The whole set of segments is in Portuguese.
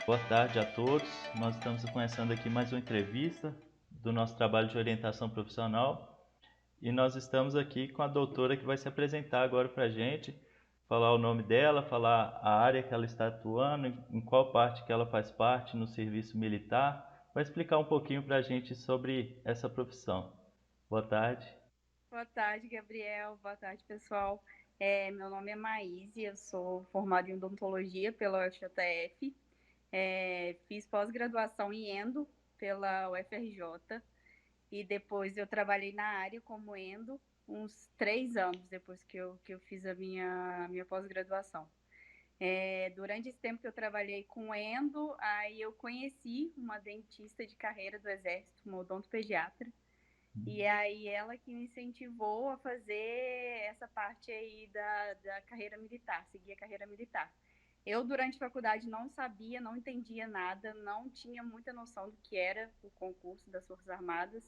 Boa tarde a todos. Nós estamos começando aqui mais uma entrevista do nosso trabalho de orientação profissional e nós estamos aqui com a doutora que vai se apresentar agora para a gente, falar o nome dela, falar a área que ela está atuando, em qual parte que ela faz parte no serviço militar, vai explicar um pouquinho para a gente sobre essa profissão. Boa tarde. Boa tarde, Gabriel. Boa tarde, pessoal. Meu nome é Maíse, eu sou formada em odontologia pela UFJF. Fiz pós-graduação em endo pela UFRJ e depois eu trabalhei na área como endo uns 3 anos depois que eu fiz a minha pós-graduação. Durante esse tempo que eu trabalhei com endo, aí eu conheci uma dentista de carreira do Exército, uma odontopediatra. E aí ela que me incentivou a fazer essa parte aí da carreira militar, seguir a carreira militar. Eu, durante a faculdade, não sabia, não entendia nada, não tinha muita noção do que era o concurso das Forças Armadas.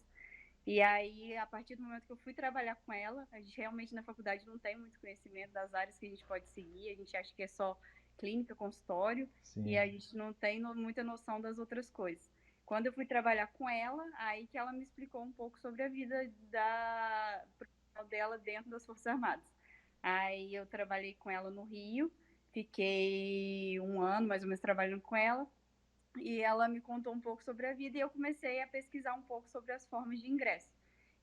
E aí, a partir do momento que eu fui trabalhar com ela, a gente realmente na faculdade não tem muito conhecimento das áreas que a gente pode seguir, a gente acha que é só clínica, consultório, e Sim. a gente não tem muita noção das outras coisas. Quando eu fui trabalhar com ela, aí que ela me explicou um pouco sobre a vida dela dentro das Forças Armadas. Aí eu trabalhei com ela no Rio, fiquei um ano mais ou menos trabalhando com ela, e ela me contou um pouco sobre a vida e eu comecei a pesquisar um pouco sobre as formas de ingresso.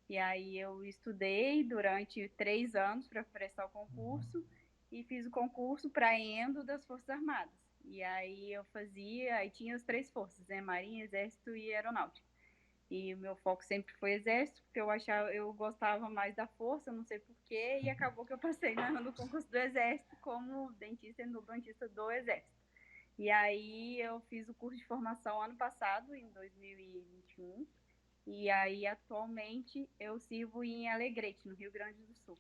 E aí eu estudei durante 3 anos para prestar o concurso e fiz o concurso para endo das Forças Armadas. E aí eu fazia, aí tinha as três forças, né? Marinha, Exército e Aeronáutica. E o meu foco sempre foi Exército, porque eu gostava mais da força, não sei porquê, e acabou que eu passei no concurso do Exército como dentista endodontista do Exército. E aí eu fiz o curso de formação ano passado, em 2021, e aí atualmente eu sirvo em Alegrete, no Rio Grande do Sul.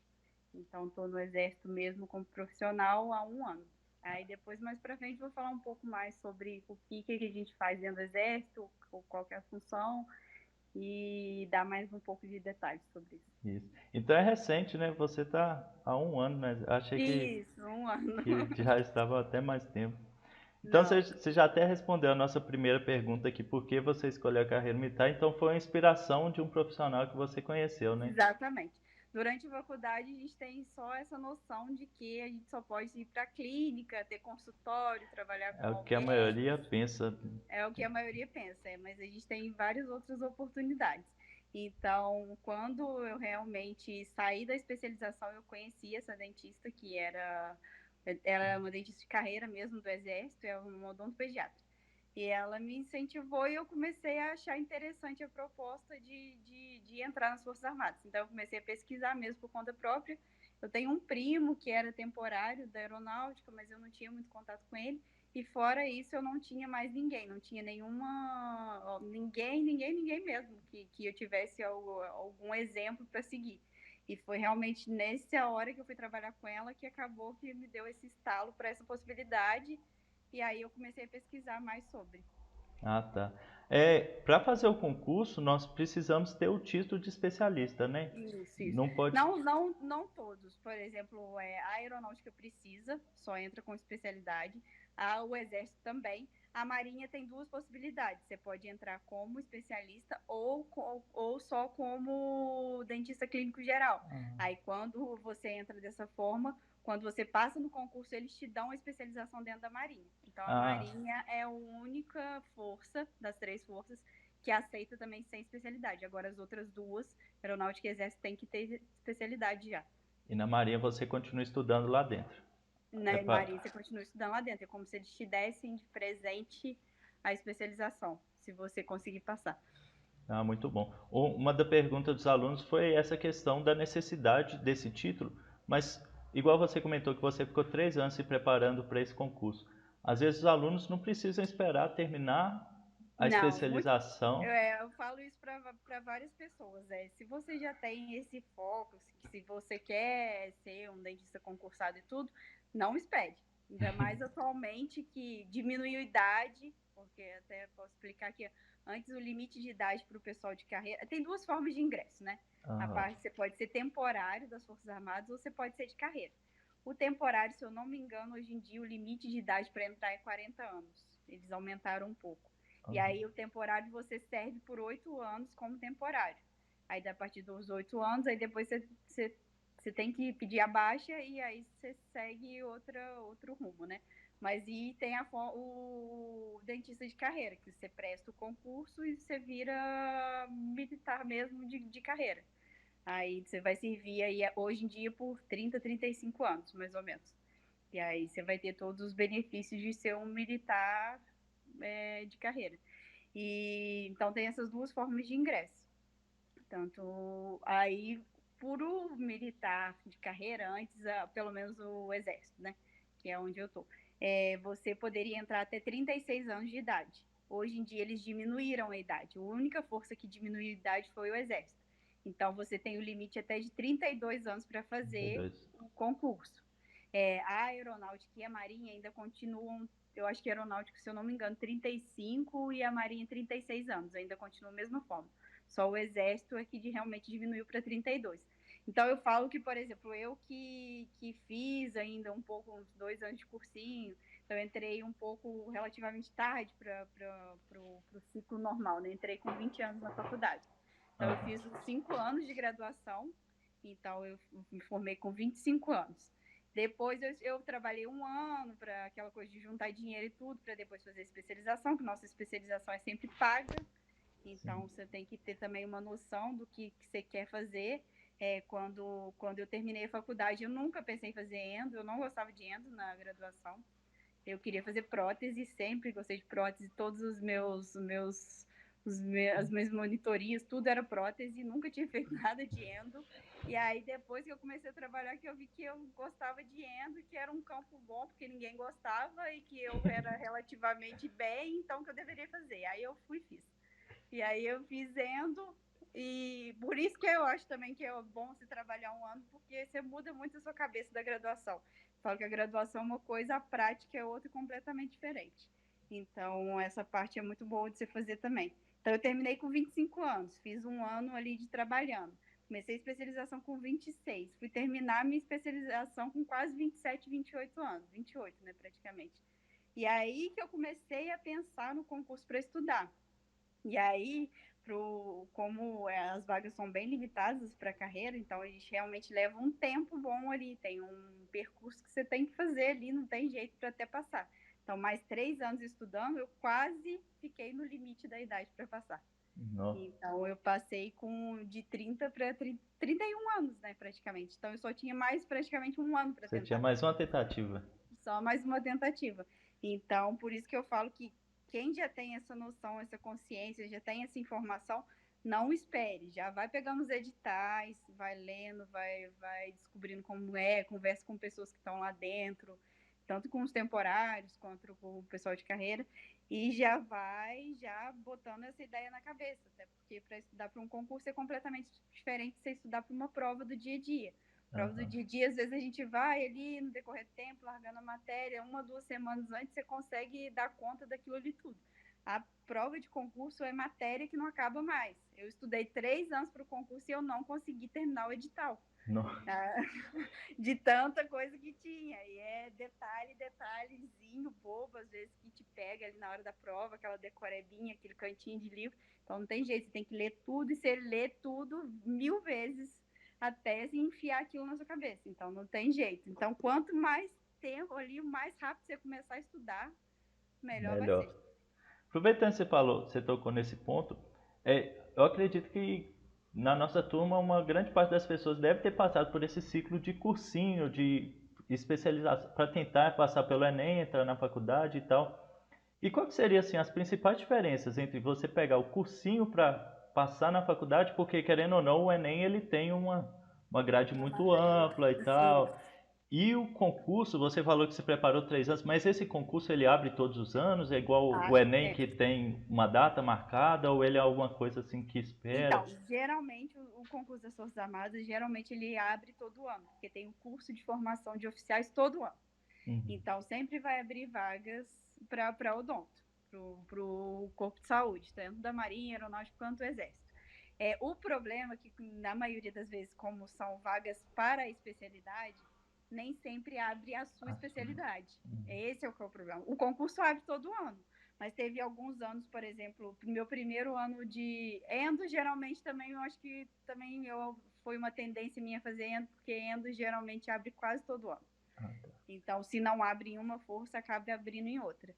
Então estou no Exército mesmo como profissional há um ano. Aí depois, mais para frente, vou falar um pouco mais sobre o que a gente faz dentro do Exército, qual que é a função, e dar mais um pouco de detalhes sobre isso. Isso. Então é recente, né? Você está há um ano, né? Achei Isso, um ano. que já estava até mais tempo. Então Não, você já até respondeu a nossa primeira pergunta aqui, por que você escolheu a carreira militar? Então foi uma inspiração de um profissional que você conheceu, né? exatamente. Durante a faculdade, a gente tem só essa noção de que a gente só pode ir para a clínica, ter consultório, trabalhar É com o que a alguém. maioria pensa. É o que a maioria pensa, mas a gente tem várias outras oportunidades. Então, quando eu realmente saí da especialização, eu conheci essa dentista que ela é uma dentista de carreira mesmo do Exército, é uma odontopediatra. E ela me incentivou e eu comecei a achar interessante a proposta de entrar nas Forças Armadas. Então, eu comecei a pesquisar mesmo por conta própria. Eu tenho um primo que era temporário da aeronáutica, mas eu não tinha muito contato com ele. E fora isso, eu não tinha mais ninguém, não tinha nenhuma. Ninguém mesmo que eu tivesse algum exemplo para seguir. E foi realmente nessa hora que eu fui trabalhar com ela que acabou que me deu esse estalo para essa possibilidade. E aí eu comecei a pesquisar mais sobre. Ah, tá. Para fazer o concurso, nós precisamos ter o título de especialista, né? Isso, isso. Não pode. Não todos. Por exemplo, a aeronáutica precisa, só entra com especialidade. O exército também. A marinha tem duas possibilidades. Você pode entrar como especialista ou só como dentista clínico geral. Aí, quando você entra dessa forma, quando você passa no concurso, eles te dão a especialização dentro da marinha. Então, a Ah, marinha é a única força das três forças que aceita também sem especialidade. Agora, as outras duas, aeronáutica e exército, tem que ter especialidade já. e na Marinha você continua estudando lá dentro. É Na pra... Marinha, você continua estudando lá dentro. É como se eles te dessem de presente a especialização, se você conseguir passar. Ah, muito bom. Uma da pergunta dos alunos foi essa questão da necessidade desse título, mas igual você comentou que você ficou 3 anos se preparando para esse concurso. Às vezes os alunos não precisam esperar terminar a Não, especialização. eu falo isso para várias pessoas. Se você já tem esse foco, se você quer ser um dentista concursado e tudo, não espere. Ainda mais atualmente que diminuiu a idade, porque até posso explicar que antes o limite de idade para o pessoal de carreira. Tem duas formas de ingresso, né? A Ah, parte você pode ser temporário das Forças Armadas ou você pode ser de carreira. O temporário, se eu não me engano, hoje em dia o limite de idade para entrar é 40 anos. Eles aumentaram um pouco. E Uhum. aí o temporário você serve por 8 anos como temporário. Aí a partir dos 8 anos, aí depois você tem que pedir a baixa e aí você segue outro rumo, né? Mas e tem o dentista de carreira, que você presta o concurso e você vira militar mesmo de carreira. Aí você vai servir aí hoje em dia por 30, 35 anos, mais ou menos. E aí você vai ter todos os benefícios de ser um militar de carreira. E então tem essas duas formas de ingresso. Tanto aí, por o militar de carreira, antes, pelo menos o exército, né? Que é onde eu tô. Você poderia entrar até 36 anos de idade. Hoje em dia eles diminuíram a idade. A única força que diminuiu a idade foi o exército. Então você tem o limite até de 32 anos para fazer 32. o concurso. A aeronáutica e a marinha ainda continuam, eu acho que a aeronáutica, se eu não me engano, 35 e a marinha 36 anos, ainda continua da mesma forma. Só o exército é que realmente diminuiu para 32. Então eu falo que, por exemplo, eu que fiz ainda um pouco, uns 2 anos de cursinho, então eu entrei um pouco relativamente tarde para o ciclo normal, né? Entrei com 20 anos na faculdade. Então eu fiz 5 anos de graduação, então eu me formei com 25 anos. Depois eu trabalhei um ano para aquela coisa de juntar dinheiro e tudo, para depois fazer especialização, que nossa especialização é sempre paga. Então, sim, você tem que ter também uma noção do que você quer fazer. Quando eu terminei a faculdade, eu nunca pensei em fazer endo, eu não gostava de endo na graduação. Eu queria fazer prótese, sempre gostei de prótese, todos as minhas monitorias, tudo era prótese, nunca tinha feito nada de endo. E aí, depois que eu comecei a trabalhar, que eu vi que eu gostava de endo, que era um campo bom, porque ninguém gostava, e que eu era relativamente bem, então que eu deveria fazer. Aí eu fui e fiz. E aí eu fiz endo, e por isso que eu acho também que é bom se trabalhar um ano, porque você muda muito a sua cabeça da graduação. Falo que a graduação é uma coisa, a prática é outra completamente diferente. Então, essa parte é muito boa de você fazer também. Então, eu terminei com 25 anos, fiz um ano ali de trabalhando. Comecei a especialização com 26, fui terminar minha especialização com quase 27, 28 anos, 28, né, praticamente. E aí que eu comecei a pensar no concurso para estudar. E aí, como as vagas são bem limitadas para a carreira, então a gente realmente leva um tempo bom ali, tem um percurso que você tem que fazer ali, não tem jeito para até passar. Então, mais 3 anos estudando, eu quase fiquei no limite da idade para passar. Nossa. Então, eu passei de 30 para 31 anos, né, praticamente. Então, eu só tinha mais praticamente um ano para Você tinha tentar. mais uma tentativa. Só mais uma tentativa. Então, por isso que eu falo que quem já tem essa noção, essa consciência, já tem essa informação, não espere, já vai pegando os editais, vai lendo, vai descobrindo como é, conversa com pessoas que estão lá dentro, tanto com os temporários quanto com o pessoal de carreira, e já vai botando essa ideia na cabeça, até porque para estudar para um concurso é completamente diferente de você estudar para uma prova do dia a dia. Prova do dia a dia, às vezes a gente vai ali no decorrer do tempo, largando a matéria, 1, 2 semanas antes, você consegue dar conta daquilo ali tudo. A prova de concurso é matéria que não acaba mais. Eu estudei 3 anos para o concurso e eu não consegui terminar o edital. De tanta coisa que tinha. E é detalhezinho bobo, às vezes, que te pega ali na hora da prova, aquela decorebinha, aquele cantinho de livro. Então não tem jeito, você tem que ler tudo e você lê tudo 1000 vezes até enfiar aquilo na sua cabeça. Então não tem jeito. Então, quanto mais tempo ali, mais rápido você começar a estudar, melhor vai Melhor. ser. Aproveitando que você falou, você tocou nesse ponto, eu acredito que na nossa turma uma grande parte das pessoas deve ter passado por esse ciclo de cursinho, de especialização, para tentar passar pelo Enem, entrar na faculdade e tal. E quais seriam assim, as principais diferenças entre você pegar o cursinho para passar na faculdade, porque querendo ou não, o Enem ele tem uma grade muito ampla e Sim. tal. E o concurso, você falou que se preparou 3 anos, mas esse concurso ele abre todos os anos? É igual o Enem É. que tem uma data marcada ou ele é alguma coisa assim que espera? Então, geralmente, o concurso das Forças Armadas, geralmente ele abre todo ano, porque tem o curso de formação de oficiais todo ano. Uhum. Então, sempre vai abrir vagas para odonto, para o corpo de saúde, tanto da Marinha, Aeronáutica quanto do Exército. O problema é que, na maioria das vezes, como são vagas para a especialidade, nem sempre abre a sua especialidade. Esse é o que é o problema. O concurso abre todo ano, Mas teve alguns anos, por exemplo, meu primeiro ano de endo, geralmente também, eu acho que também foi uma tendência minha fazer endo, porque endo geralmente abre quase todo ano. Ah, tá. Então, se não abre em uma força, acaba abrindo em outra.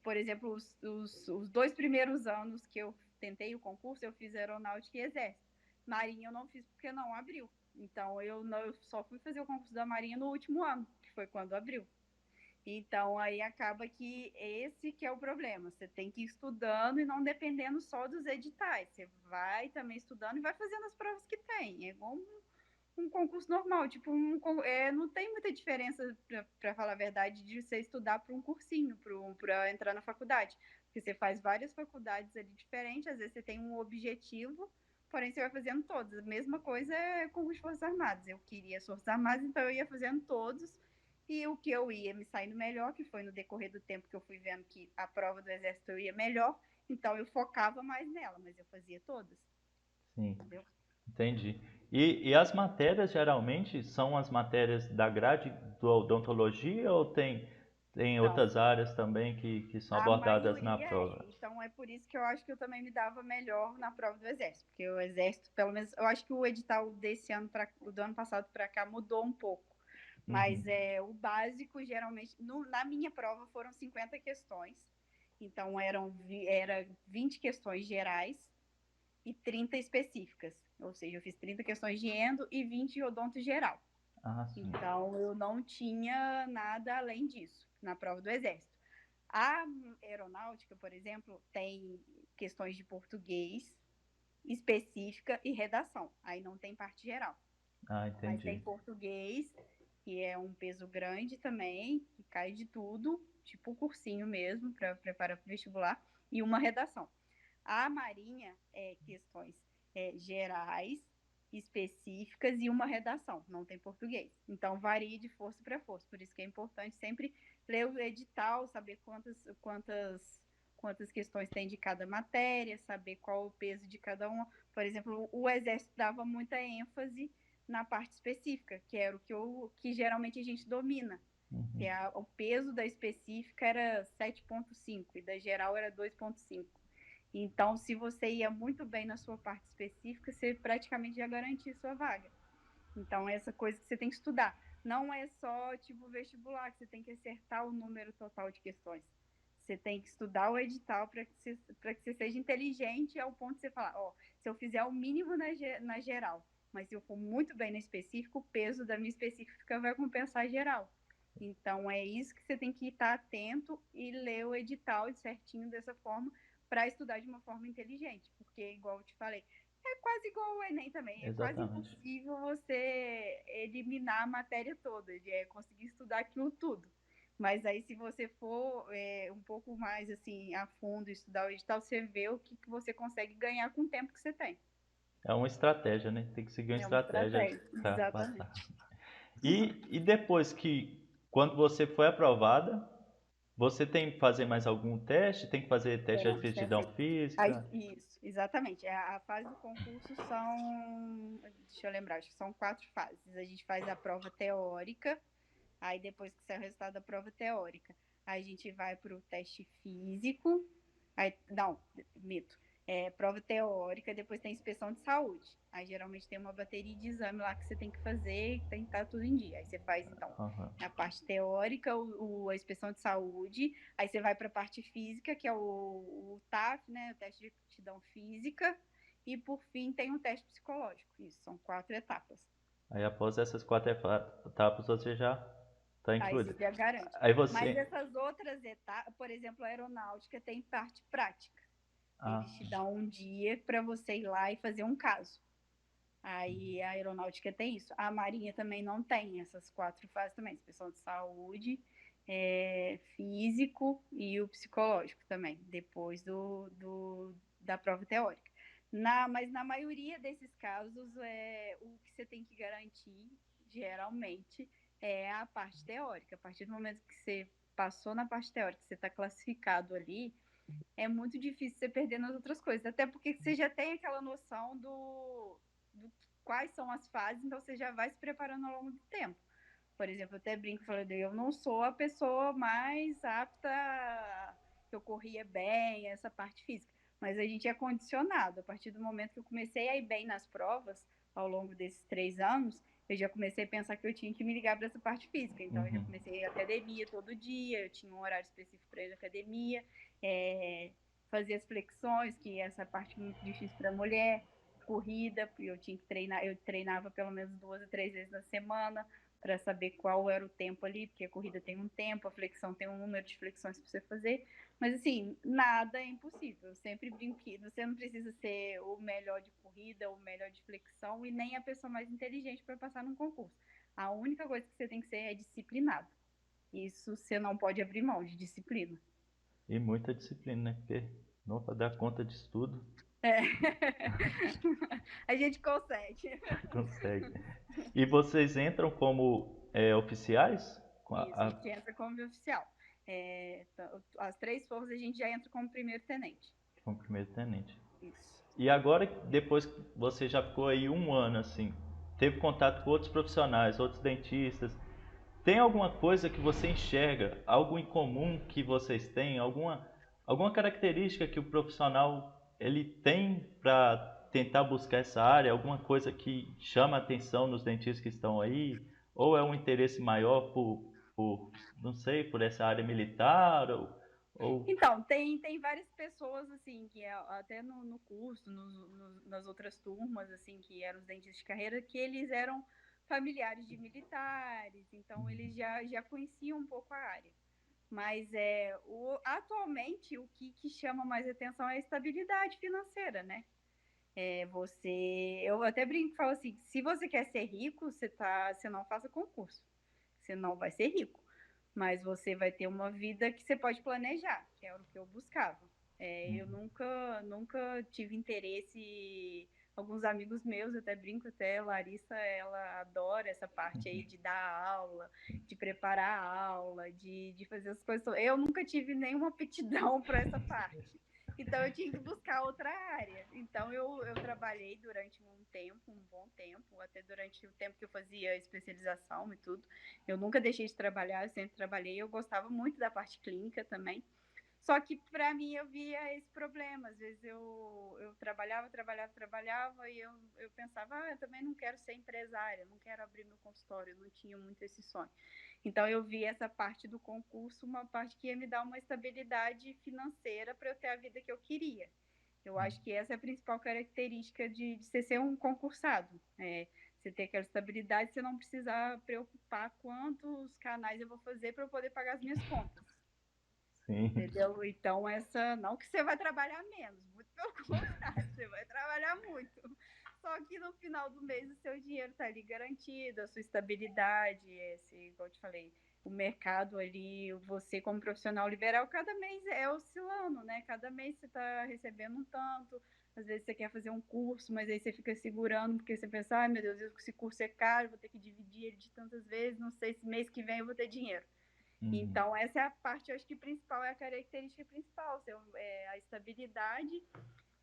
Por exemplo, os 2 primeiros anos que eu tentei o concurso, eu fiz aeronáutica e exército. Marinha eu não fiz porque não abriu. Então, eu só fui fazer o concurso da Marinha no último ano, que foi quando abriu. Então, aí acaba que esse que é o problema. Você tem que ir estudando e não dependendo só dos editais. Você vai também estudando e vai fazendo as provas que tem. É igual um concurso normal. Tipo, não tem muita diferença, para falar a verdade, de você estudar para um cursinho, para entrar na faculdade. Porque você faz várias faculdades ali diferentes, às vezes você tem um objetivo, porém você vai fazendo todas. A mesma coisa é com os Forças Armadas. Eu queria as Forças Armadas, então eu ia fazendo todos. E o que eu ia me saindo melhor, que foi no decorrer do tempo que eu fui vendo que a prova do Exército eu ia melhor, então eu focava mais nela, mas eu fazia todas. Sim, Entendeu? entendi. E as matérias geralmente são as matérias da grade do odontologia ou tem Então, outras áreas também que são a abordadas na maioria prova? é. Então é por isso que eu acho que eu também me dava melhor na prova do Exército. Porque o Exército, pelo menos, eu acho que o edital desse ano, do ano passado para cá, mudou um pouco. Mas Uhum. o básico, geralmente, na minha prova foram 50 questões. Então era 20 questões gerais e 30 específicas. Ou seja, eu fiz 30 questões de endo e 20 de odonto geral. Ah, sim. Então eu não tinha nada além disso na prova do Exército. A aeronáutica, por exemplo, tem questões de português específica e redação. Aí não tem parte geral. Ah, Mas tem entendi. português, que é um peso grande também, que cai de tudo, tipo o cursinho mesmo, para preparar para o vestibular, e uma redação. A Marinha é questões gerais, específicas e uma redação, não tem português. Então varia de força para força, por isso que é importante sempre ler o edital, saber quantas questões tem de cada matéria, saber qual o peso de cada uma. Por exemplo, o Exército dava muita ênfase na parte específica, que era que geralmente a gente domina. Uhum. O peso da específica era 7,5 e da geral era 2,5. Então, se você ia muito bem na sua parte específica, você praticamente já garantia sua vaga. Então, essa coisa que você tem que estudar. Não é só tipo vestibular, que você tem que acertar o número total de questões. Você tem que estudar o edital para que você seja inteligente ao ponto de você falar, ó, se eu fizer o mínimo na geral, mas se eu for muito bem na específica, o peso da minha específica vai compensar a geral. Então, é isso que você tem que estar atento e ler o edital certinho dessa forma para estudar de uma forma inteligente. Porque, igual eu te falei, é quase igual o Enem também. É quase Exatamente. impossível você eliminar a matéria toda, conseguir estudar aquilo tudo. Mas aí, se você for um pouco mais assim a fundo estudar o edital, você vê o que você consegue ganhar com o tempo que você tem. É uma estratégia, né? Tem que seguir uma É uma estratégia estratégia, para passar. exatamente. E depois quando você foi aprovada, você tem que fazer mais algum teste? Tem que fazer teste de aptidão física? Isso, exatamente. A fase do concurso deixa eu lembrar, acho que são 4 fases. A gente faz a prova teórica, aí depois que sai o resultado da prova teórica, a gente vai para o teste físico, aí, não, mito. Prova teórica, depois tem inspeção de saúde. Aí geralmente tem uma bateria de exame lá que você tem que fazer, que tem que estar tudo em dia. Aí você faz, então, Aham. a parte teórica, a inspeção de saúde, aí você vai para a parte física, que é o TAF, né, o teste de aptidão física, e por fim tem um teste psicológico. Isso, são 4 etapas. Aí após essas 4 etapas você já está Aí incluído. você já garante. Aí Mas você. essas outras etapas, por exemplo, a aeronáutica tem parte prática. Ah, Eles te dão um dia para você ir lá e fazer um caso. Aí a aeronáutica tem isso. A marinha também não tem essas 4 fases também. Inspeção de saúde, físico e o psicológico também, depois da prova teórica. Mas na maioria desses casos, o que você tem que garantir, geralmente, é a parte teórica. A partir do momento que você passou na parte teórica, você está classificado ali, é muito difícil você perder nas outras coisas. Até porque você já tem aquela noção do quais são as fases, então você já vai se preparando ao longo do tempo. Por exemplo, eu até brinco, falando, eu não sou a pessoa mais apta, que eu corria bem, essa parte física. Mas a gente é condicionado. A partir do momento que eu comecei a ir bem nas provas, ao longo desses 3 anos, eu já comecei a pensar que eu tinha que me ligar para essa parte física. Então, eu já comecei a academia todo dia, eu tinha um horário específico para ir na academia, fazer as flexões, que essa parte muito difícil para a mulher, corrida, eu tinha que treinar, eu treinava pelo menos 2 a 3 vezes na semana, para saber qual era o tempo ali, porque a corrida tem um tempo, a flexão tem um número de flexões para você fazer. Mas, assim, nada é impossível. Eu sempre brinco que você não precisa ser o melhor de corrida, o melhor de flexão e nem a pessoa mais inteligente para passar num concurso. A única coisa que você tem que ser é disciplinado. Isso você não pode abrir mão de disciplina. E muita disciplina, né? Porque não para dar conta disso tudo, É. A gente consegue. consegue. E vocês entram como oficiais? Isso, a gente entra como oficial. As 3 forças a gente já entra como primeiro-tenente. Como primeiro-tenente. Isso. E agora, depois que você já ficou aí um ano, assim, teve contato com outros profissionais, outros dentistas, tem alguma coisa que você enxerga, algo em comum que vocês têm, alguma característica que o profissional ele tem para tentar buscar essa área, alguma coisa que chama a atenção nos dentistas que estão aí, ou é um interesse maior não sei, por essa área militar, ou... Então, tem várias pessoas, assim, que até no curso, nas outras turmas, assim, que eram os dentistas de carreira, que eles eram familiares de militares, então eles já conheciam um pouco a área. Mas atualmente o que chama mais atenção é a estabilidade financeira, né? Eu até brinco e falo assim, se você quer ser rico, você não faça concurso. Você não vai ser rico. Mas você vai ter uma vida que você pode planejar, que era o que eu buscava. Eu nunca tive interesse. Alguns amigos meus, eu até brinco, até a Larissa, ela adora essa parte aí de dar aula, de preparar a aula, de fazer as coisas. Eu nunca tive nenhuma aptidão para essa parte. Então eu tinha que buscar outra área. Então eu trabalhei durante um tempo, um bom tempo, até durante o tempo que eu fazia especialização e tudo. Eu nunca deixei de trabalhar, eu sempre trabalhei. Eu gostava muito da parte clínica também. Só que para mim eu via esse problema. Às vezes eu trabalhava e eu pensava, eu também não quero ser empresária, não quero abrir meu consultório, eu não tinha muito esse sonho. Então eu vi essa parte do concurso, uma parte que ia me dar uma estabilidade financeira para eu ter a vida que eu queria. Eu acho que essa é a principal característica de você ser um concursado. Você ter aquela estabilidade, você não precisar preocupar quantos canais eu vou fazer para eu poder pagar as minhas contas. Sim. Entendeu? Então, não que você vai trabalhar menos, muito pelo contrário, você vai trabalhar muito. Só que no final do mês o seu dinheiro está ali garantido, a sua estabilidade, igual eu te falei, o mercado ali, você como profissional liberal, cada mês é oscilando, né? Cada mês você está recebendo um tanto, às vezes você quer fazer um curso, mas aí você fica segurando, porque você pensa, ai meu Deus, esse curso é caro, vou ter que dividir ele de tantas vezes, não sei se mês que vem eu vou ter dinheiro. Então, essa é a parte, eu acho que principal, é a característica principal, a estabilidade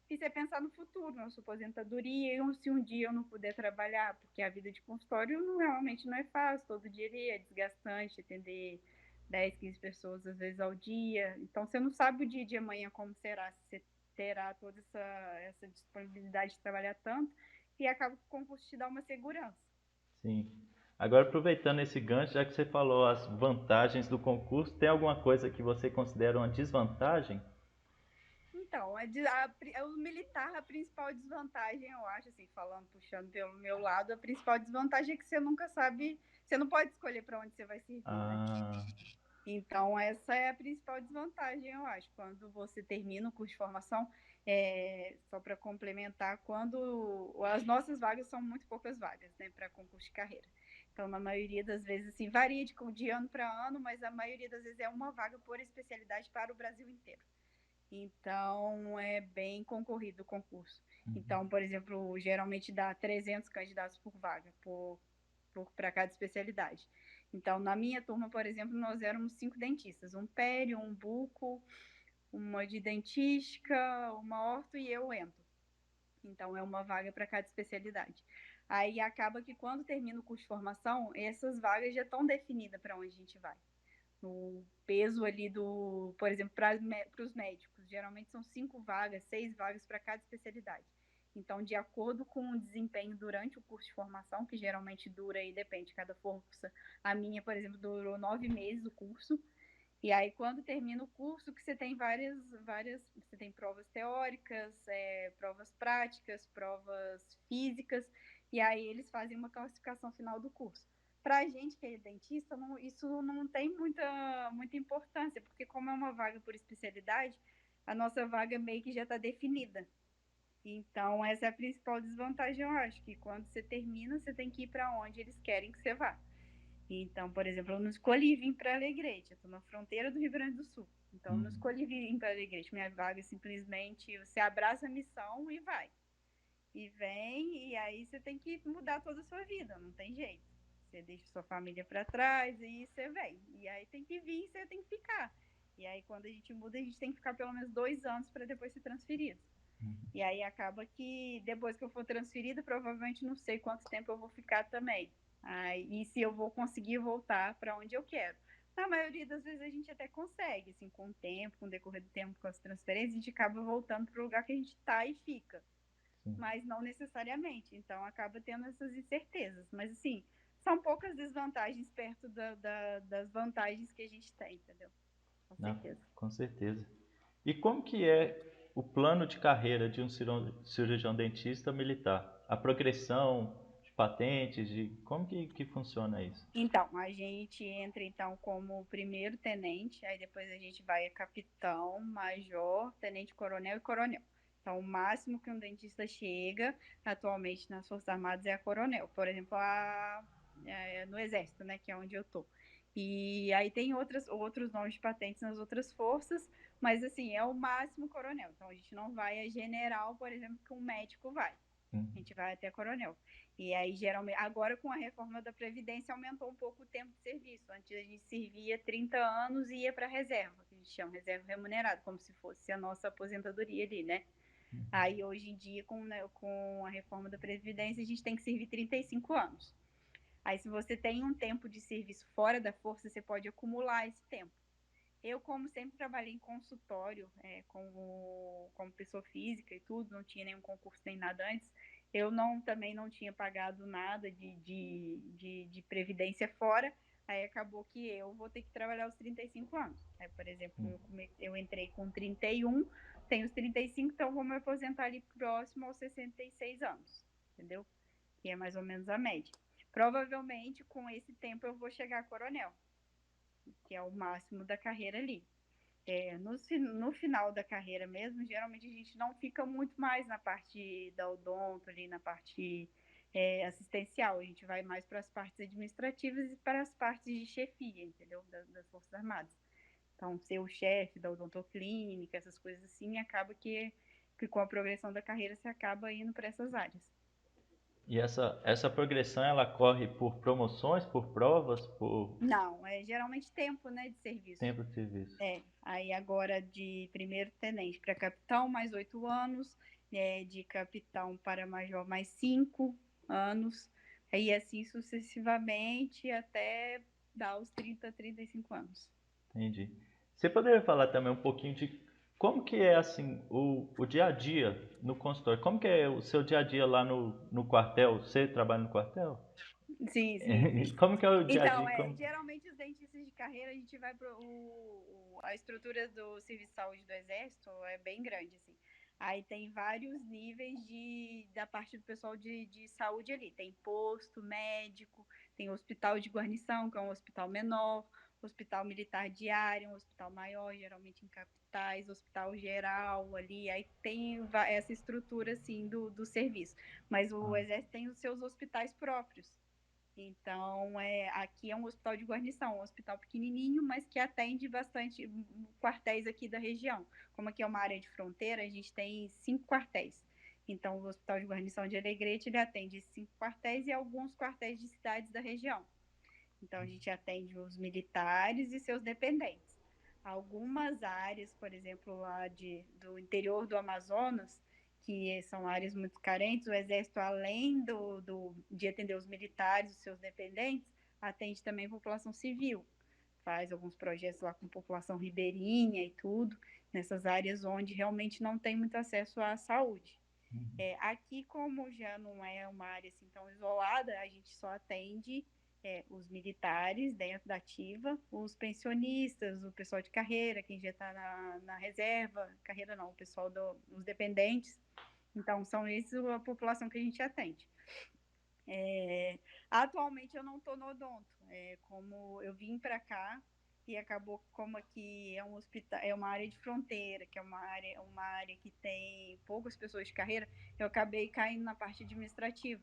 e você pensar no futuro, na sua aposentadoria, ou se um dia eu não puder trabalhar, porque a vida de consultório realmente não é fácil, todo dia é desgastante, atender 10, 15 pessoas às vezes ao dia, então você não sabe o dia de amanhã como será, se você terá toda essa disponibilidade de trabalhar tanto, e acaba que o concurso te dá uma segurança. Sim. Agora, aproveitando esse gancho, já que você falou as vantagens do concurso, tem alguma coisa que você considera uma desvantagem? Então, o militar, a principal desvantagem, eu acho, assim, falando, puxando pelo meu lado, a principal desvantagem é que você nunca sabe, você não pode escolher para onde você vai servir, né? Ah, Então, essa é a principal desvantagem, eu acho. Quando você termina o curso de formação, só para complementar, quando as nossas vagas são muito poucas vagas, né, para concurso de carreira. Então, na maioria das vezes, assim, varia de ano para ano, mas a maioria das vezes é uma vaga por especialidade para o Brasil inteiro. Então, é bem concorrido o concurso. Então, por exemplo, geralmente dá 300 candidatos por vaga, para cada especialidade. Então, na minha turma, por exemplo, nós éramos 5 dentistas, um pério, um buco, uma de dentística, uma orto e eu endo. Então, é uma vaga para cada especialidade. Aí acaba que quando termina o curso de formação, essas vagas já estão definidas para onde a gente vai. No peso ali do, por exemplo, para os médicos, geralmente são 5 vagas, 6 vagas para cada especialidade. Então, de acordo com o desempenho durante o curso de formação, que geralmente dura aí, depende de cada força. A minha, por exemplo, durou 9 meses o curso. E aí, quando termina o curso, que você tem você tem provas teóricas, provas práticas, provas físicas, e aí eles fazem uma classificação final do curso. Para a gente que é dentista, isso não tem muita importância, porque como é uma vaga por especialidade, a nossa vaga meio que já está definida. Então, essa é a principal desvantagem, eu acho, que quando você termina, você tem que ir para onde eles querem que você vá. Então, por exemplo, eu não escolhi vir para Alegrete, eu estou na fronteira do Rio Grande do Sul. Então, eu não escolhi vir para Alegrete. Minha vaga é simplesmente você abraça a missão e vai. E vem, e aí você tem que mudar toda a sua vida, não tem jeito. Você deixa sua família para trás e você vem. E aí tem que vir e você tem que ficar. E aí, quando a gente muda, a gente tem que ficar pelo menos 2 anos para depois ser transferido. E aí acaba que depois que eu for transferida, provavelmente não sei quanto tempo eu vou ficar também. E se eu vou conseguir voltar para onde eu quero. Na maioria das vezes a gente até consegue, assim, com o tempo, com o decorrer do tempo, com as transferências, a gente acaba voltando para o lugar que a gente está e fica. Sim. Mas não necessariamente. Então acaba tendo essas incertezas. Mas assim, são poucas desvantagens perto das vantagens que a gente tem, entendeu? Com certeza. Com certeza. E como que é o plano de carreira de um cirurgião dentista militar? A progressão de patentes, como que funciona isso? Então, a gente entra então como primeiro tenente, aí depois a gente vai a capitão, major, tenente coronel e coronel. Então, o máximo que um dentista chega atualmente nas Forças Armadas é a coronel. Por exemplo, no Exército, né, que é onde eu tô. E aí tem outros nomes de patentes nas outras forças, mas assim, é o máximo coronel. Então, a gente não vai a general, por exemplo, que um médico vai. A gente vai até coronel. E aí, geralmente, agora com a reforma da Previdência, aumentou um pouco o tempo de serviço. Antes a gente servia 30 anos e ia para reserva, que a gente chama reserva remunerada, como se fosse a nossa aposentadoria ali, né? Aí, hoje em dia, com a reforma da Previdência, a gente tem que servir 35 anos. Aí, se você tem um tempo de serviço fora da força, você pode acumular esse tempo. Eu, como sempre trabalhei em consultório, como pessoa física e tudo, não tinha nenhum concurso nem nada antes, eu também não tinha pagado nada de previdência fora, aí acabou que eu vou ter que trabalhar os 35 anos. Aí, por exemplo, eu entrei com 31, tenho os 35, então vou me aposentar ali próximo aos 66 anos, entendeu? Que é mais ou menos a média. Provavelmente, com esse tempo, eu vou chegar a coronel, que é o máximo da carreira ali. No final da carreira mesmo, geralmente a gente não fica muito mais na parte da odonto, ali na parte assistencial, a gente vai mais para as partes administrativas e para as partes de chefia, entendeu? Das Forças Armadas. Então, ser o chefe da odontoclínica, essas coisas assim, acaba que com a progressão da carreira você acaba indo para essas áreas. E essa progressão ela corre por promoções, por provas, por Não, é geralmente tempo, né, de serviço. tempo de serviço? Aí agora de primeiro tenente para capitão, mais 8 anos, de capitão para major, mais 5 anos, e assim sucessivamente até dar os 35 anos. Entendi. Você poderia falar também um pouquinho de como que é assim o dia a dia no consultório? Como que é o seu dia a dia lá no quartel? Você trabalha no quartel? Sim, sim, sim. Como que é o dia a Então, dia? geralmente os dentistas de carreira, a gente vai para a estrutura do Serviço de Saúde do Exército é bem grande, assim. Aí tem vários níveis da parte do pessoal de saúde ali. Tem posto médico, tem hospital de guarnição, que é um hospital menor, hospital militar diário, um hospital maior, geralmente em capitais, hospital geral ali. Aí tem essa estrutura, assim, do serviço. Mas o Exército tem os seus hospitais próprios. Então, aqui é um hospital de guarnição, um hospital pequenininho, mas que atende bastante quartéis aqui da região. Como aqui é uma área de fronteira, a gente tem 5 quartéis. Então, o hospital de guarnição de Alegrete, ele atende 5 quartéis e alguns quartéis de cidades da região. Então, a gente atende os militares e seus dependentes. Algumas áreas, por exemplo, lá do interior do Amazonas, que são áreas muito carentes. O Exército, além de atender os militares, os seus dependentes, atende também a população civil. Faz alguns projetos lá com população ribeirinha e tudo, nessas áreas onde realmente não tem muito acesso à saúde. Aqui, como já não é uma área assim tão isolada, a gente só atende os militares dentro da ativa, os pensionistas, o pessoal de carreira, quem já está na reserva, carreira não, o pessoal dos dependentes. Então, são esses a população que a gente atende. Atualmente eu não estou no odonto, como eu vim para cá e acabou como aqui é um hospital, é uma área de fronteira, que é uma área que tem poucas pessoas de carreira, eu acabei caindo na parte administrativa.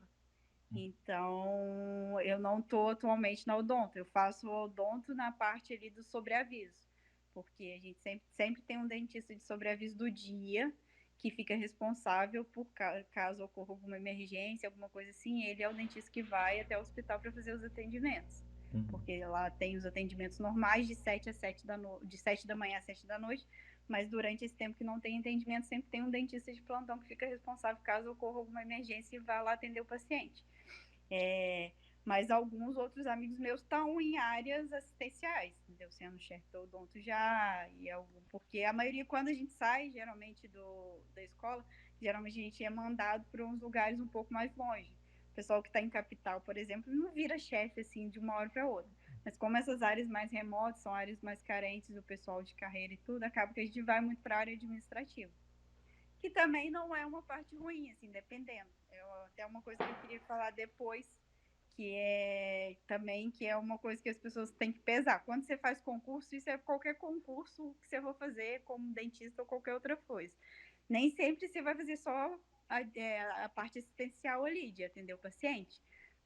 Então, eu não estou atualmente na odonto, eu faço odonto na parte ali do sobreaviso, porque a gente sempre tem um dentista de sobreaviso do dia, que fica responsável por caso ocorra alguma emergência, alguma coisa assim, ele é o dentista que vai até o hospital para fazer os atendimentos. Porque lá tem os atendimentos normais de 7 da manhã às 7 da noite, mas durante esse tempo que não tem atendimento, sempre tem um dentista de plantão que fica responsável caso ocorra alguma emergência e vá lá atender o paciente. Mas alguns outros amigos meus estão em áreas assistenciais, entendeu? Sendo chefe do odonto já, porque a maioria, quando a gente sai, geralmente, da escola, geralmente a gente é mandado para uns lugares um pouco mais longe. O pessoal que está em capital, por exemplo, não vira chefe assim de uma hora para outra. Mas como essas áreas mais remotas são áreas mais carentes do pessoal de carreira e tudo, acaba que a gente vai muito para a área administrativa. Que também não é uma parte ruim, assim, dependendo. Até uma coisa que eu queria falar depois, que é uma coisa que as pessoas têm que pesar. Quando você faz concurso, isso é qualquer concurso que você for fazer como dentista ou qualquer outra coisa. Nem sempre você vai fazer só a parte assistencial ali, de atender o paciente.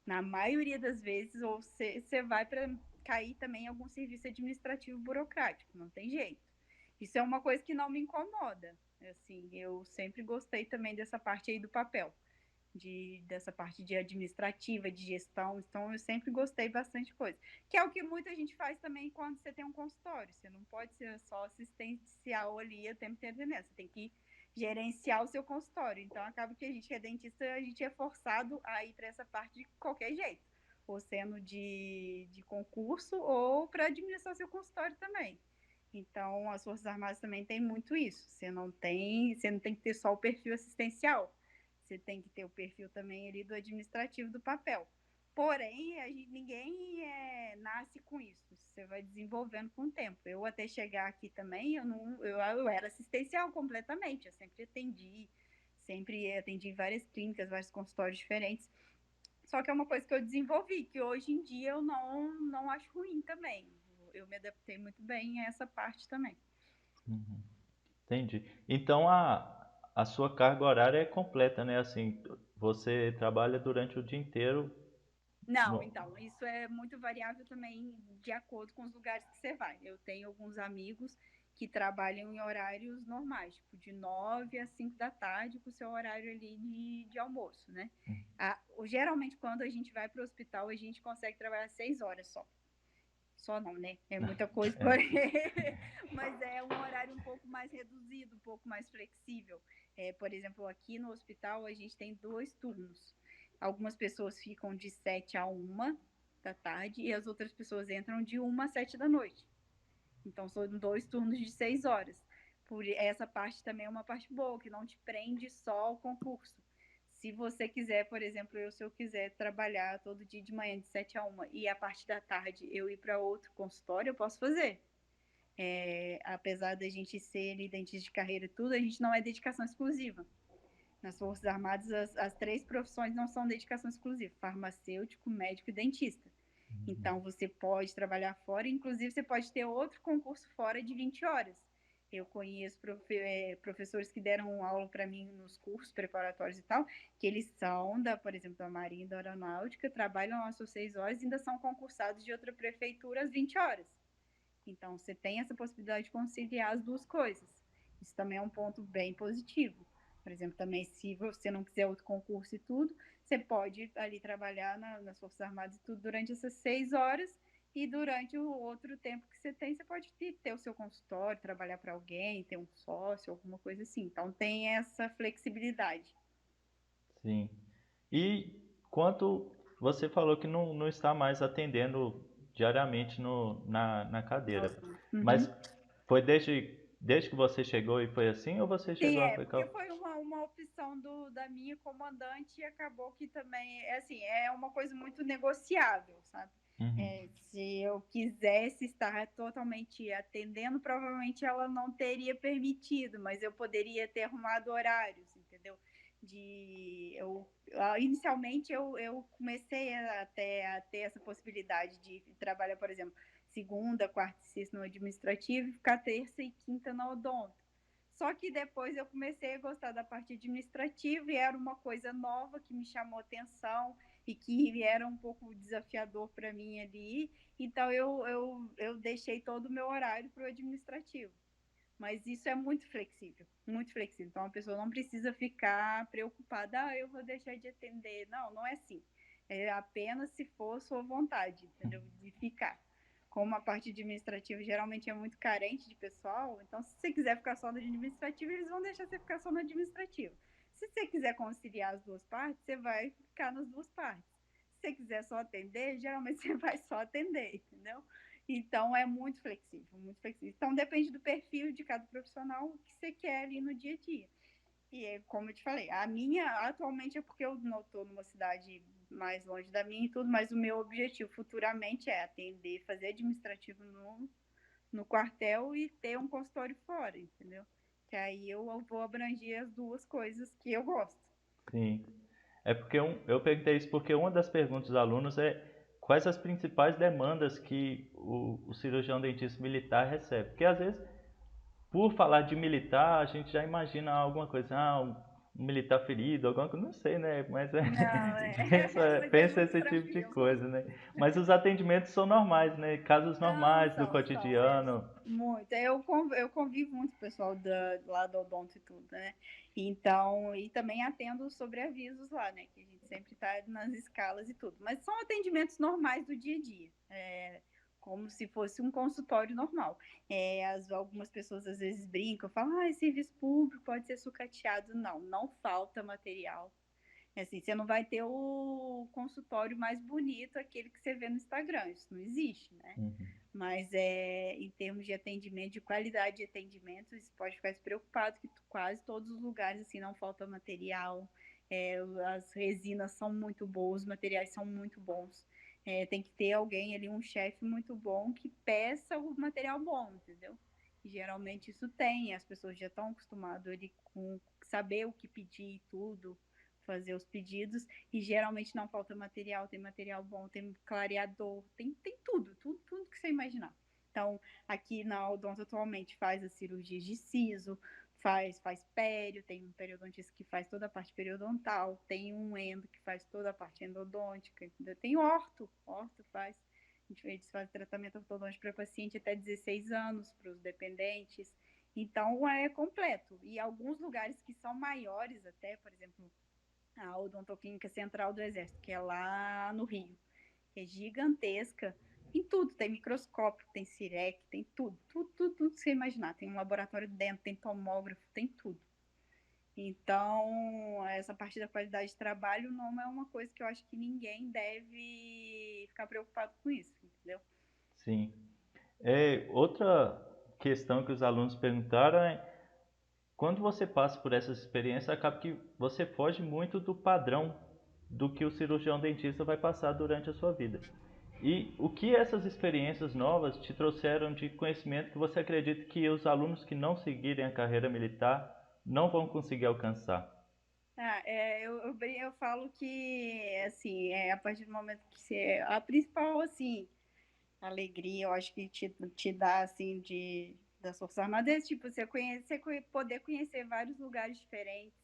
Na maioria das vezes, ou você vai para cair também em algum serviço administrativo burocrático, não tem jeito. Isso é uma coisa que não me incomoda. Assim, eu sempre gostei também dessa parte aí do papel dessa parte de administrativa, de gestão. Então, eu sempre gostei bastante de coisa. Que é o que muita gente faz também quando você tem um consultório. Você não pode ser só assistencial ali o tempo inteiro, né? Você tem que gerenciar o seu consultório. Então, acaba que a gente que é dentista, a gente é forçado a ir para essa parte de qualquer jeito. Ou sendo de concurso, ou para administrar seu consultório também. Então, as Forças Armadas também tem muito isso. Você não tem que ter só o perfil assistencial. Você tem que ter o perfil também ali do administrativo do papel. Porém, ninguém nasce com isso. Você vai desenvolvendo com o tempo. Eu até chegar aqui também, eu era assistencial completamente. Eu sempre atendi várias clínicas, vários consultórios diferentes. Só que é uma coisa que eu desenvolvi, que hoje em dia eu não acho ruim também. Eu me adaptei muito bem a essa parte também. Entendi. Então a sua carga horária é completa, né? Assim, você trabalha durante o dia inteiro. Não, então, isso é muito variável também de acordo com os lugares que você vai. Eu tenho alguns amigos que trabalham em horários normais, tipo de 9 às 5 da tarde, com o seu horário ali de almoço, né? Geralmente, quando a gente vai para o hospital, a gente consegue trabalhar 6 horas só. Só não, né? É muita coisa, mas é um horário um pouco mais reduzido, um pouco mais flexível. Por exemplo, aqui no hospital, a gente tem 2 turnos. Algumas pessoas ficam de 7 a 1 da tarde e as outras pessoas entram de 1 a 7 da noite. Então, são 2 turnos de 6 horas. Por essa parte também é uma parte boa, que não te prende só ao concurso. Se você quiser, por exemplo, se eu quiser trabalhar todo dia de manhã de 7 a 1 e a parte da tarde eu ir para outro consultório, eu posso fazer. Apesar da gente ser dentista de carreira e tudo, a gente não é dedicação exclusiva. Nas Forças Armadas, as 3 profissões não são dedicação exclusiva: farmacêutico, médico e dentista. Então, você pode trabalhar fora, inclusive você pode ter outro concurso fora de 20 horas. Eu conheço professores que deram aula para mim nos cursos preparatórios e tal, que eles são, por exemplo, da Marinha e da Aeronáutica, trabalham às suas 6 horas e ainda são concursados de outra prefeitura às 20 horas. Então, você tem essa possibilidade de conciliar as duas coisas. Isso também é um ponto bem positivo. Por exemplo, também, se você não quiser outro concurso e tudo, você pode ali trabalhar nas Forças Armadas e tudo durante essas 6 horas e durante o outro tempo que você tem, você pode ter o seu consultório, trabalhar para alguém, ter um sócio, alguma coisa assim. Então tem essa flexibilidade. Sim. E quanto você falou que não está mais atendendo diariamente na cadeira, mas Uhum. foi desde que você chegou e foi assim, ou você Sim, chegou a porque ficar... foi uma opção da minha comandante e acabou que também, assim, é uma coisa muito negociável, sabe? Uhum. Se eu quisesse estar totalmente atendendo, provavelmente ela não teria permitido, mas eu poderia ter arrumado horários, entendeu? Inicialmente eu comecei a ter essa possibilidade de trabalhar, por exemplo, segunda, quarta e sexta no administrativo e ficar terça e quinta na odonto. Só que depois eu comecei a gostar da parte administrativa e era uma coisa nova que me chamou atenção e que era um pouco desafiador para mim ali. Então eu deixei todo o meu horário para o administrativo. Mas isso é muito flexível, muito flexível. Então a pessoa não precisa ficar preocupada, eu vou deixar de atender. Não, não é assim. É apenas se for sua vontade, entendeu? De ficar. Como a parte administrativa geralmente é muito carente de pessoal, então se você quiser ficar só no administrativo, eles vão deixar você ficar só no administrativo. Se você quiser conciliar as duas partes, você vai ficar nas duas partes. Se você quiser só atender, geralmente você vai só atender, entendeu? Então é muito flexível, muito flexível. Então depende do perfil de cada profissional, o que você quer ali no dia a dia. E como eu te falei, a minha atualmente é porque eu não estou numa cidade mais longe da minha e tudo, mas o meu objetivo futuramente é atender, fazer administrativo no quartel e ter um consultório fora, entendeu? Que aí eu vou abranger as duas coisas que eu gosto. Sim. É porque eu perguntei isso porque uma das perguntas dos alunos é quais as principais demandas que o cirurgião dentista militar recebe. Porque às vezes, por falar de militar, a gente já imagina alguma coisa, um militar ferido, alguma coisa, não sei, né? Mas Não, mas é pensa muito esse tipo de tranquilo. coisa, né? Mas os atendimentos são normais, né? Casos São, normais do são, é cotidiano. muito. Eu convivo muito com o pessoal lá do Odonto e tudo, né? Então, e também atendo sobre avisos lá, né? Que a gente sempre está nas escalas e tudo. Mas são atendimentos normais do dia a dia. Como se fosse um consultório normal. Algumas pessoas às vezes brincam, falam, serviço público pode ser sucateado. Não, não falta material. Assim, você não vai ter o consultório mais bonito, aquele que você vê no Instagram. Isso não existe, né? Uhum. Mas em termos de atendimento, de qualidade de atendimento, você pode ficar despreocupado que quase todos os lugares assim não falta material, as resinas são muito boas, os materiais são muito bons. Tem que ter alguém ali, um chefe muito bom que peça o material bom, entendeu? E geralmente isso tem, as pessoas já estão acostumadas ali com saber o que pedir e tudo, fazer os pedidos, e geralmente não falta material, tem material bom, tem clareador, tem tudo que você imaginar. Então, aqui na Odonto atualmente faz as cirurgias de siso, faz pério, tem um periodontista que faz toda a parte periodontal, tem um endo que faz toda a parte endodôntica, entendeu? Tem orto faz. Eles fazem tratamento ortodôntico para paciente até 16 anos, para os dependentes. Então, é completo. E alguns lugares que são maiores até, por exemplo, a Odontoclínica Central do Exército, que é lá no Rio, que é gigantesca. Tem tudo, tem microscópio, tem CIREC, tem tudo que você imaginar. Tem um laboratório dentro, tem tomógrafo, tem tudo. Então, essa parte da qualidade de trabalho não é uma coisa que eu acho que ninguém deve ficar preocupado com isso, entendeu? Sim. Outra questão que os alunos perguntaram é: quando você passa por essas experiências, acaba que você foge muito do padrão do que o cirurgião dentista vai passar durante a sua vida. E o que essas experiências novas te trouxeram de conhecimento que você acredita que os alunos que não seguirem a carreira militar não vão conseguir alcançar? Eu falo que, assim, a partir do momento que você... A principal, assim, alegria, eu acho que te dá, assim, das Forças Armadas, tipo, poder conhecer vários lugares diferentes,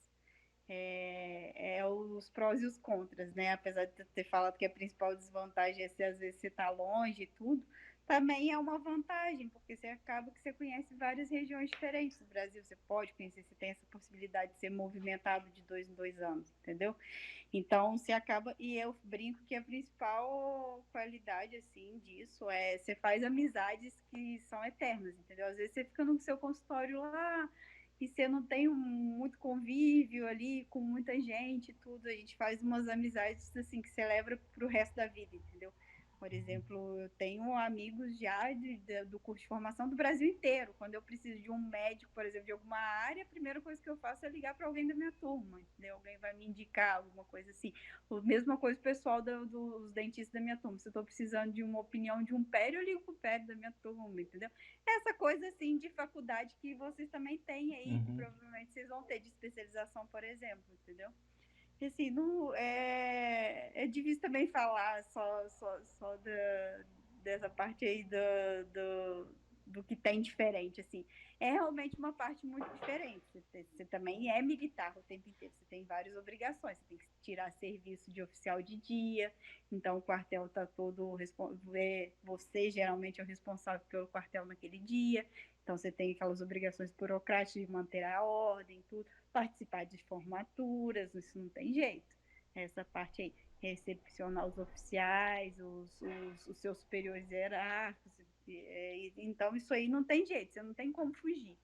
os prós e os contras, né? Apesar de ter falado que a principal desvantagem é se às vezes você tá longe e tudo, também é uma vantagem, porque você acaba que você conhece várias regiões diferentes do Brasil. Você pode conhecer, você tem essa possibilidade de ser movimentado de 2 em 2 anos, entendeu? Então, você acaba. E eu brinco que a principal qualidade, assim, disso é você faz amizades que são eternas, entendeu? Às vezes você fica no seu consultório lá e você não tem muito convívio ali com muita gente e tudo. A gente faz umas amizades, assim, que você leva para o resto da vida, entendeu? Por exemplo, eu tenho amigos já do curso de formação do Brasil inteiro. Quando eu preciso de um médico, por exemplo, de alguma área, a primeira coisa que eu faço é ligar para alguém da minha turma, entendeu? Alguém vai me indicar alguma coisa assim. A mesma coisa o pessoal dos dentistas da minha turma. Se eu estou precisando de uma opinião de um pério, eu ligo para o pério da minha turma, entendeu? Essa coisa assim de faculdade que vocês também têm aí, que Uhum. provavelmente vocês vão ter de especialização, por exemplo, entendeu? Assim, não, é difícil também falar só dessa parte aí do que tem diferente, assim. É realmente uma parte muito diferente. Você também é militar o tempo inteiro, você tem várias obrigações, você tem que tirar serviço de oficial de dia, então o quartel está todo, você geralmente é o responsável pelo quartel naquele dia, então você tem aquelas obrigações burocráticas de manter a ordem, tudo, participar de formaturas, isso não tem jeito. Essa parte aí, recepcionar os oficiais, os seus superiores hierárquicos. Então, isso aí não tem jeito, você não tem como fugir.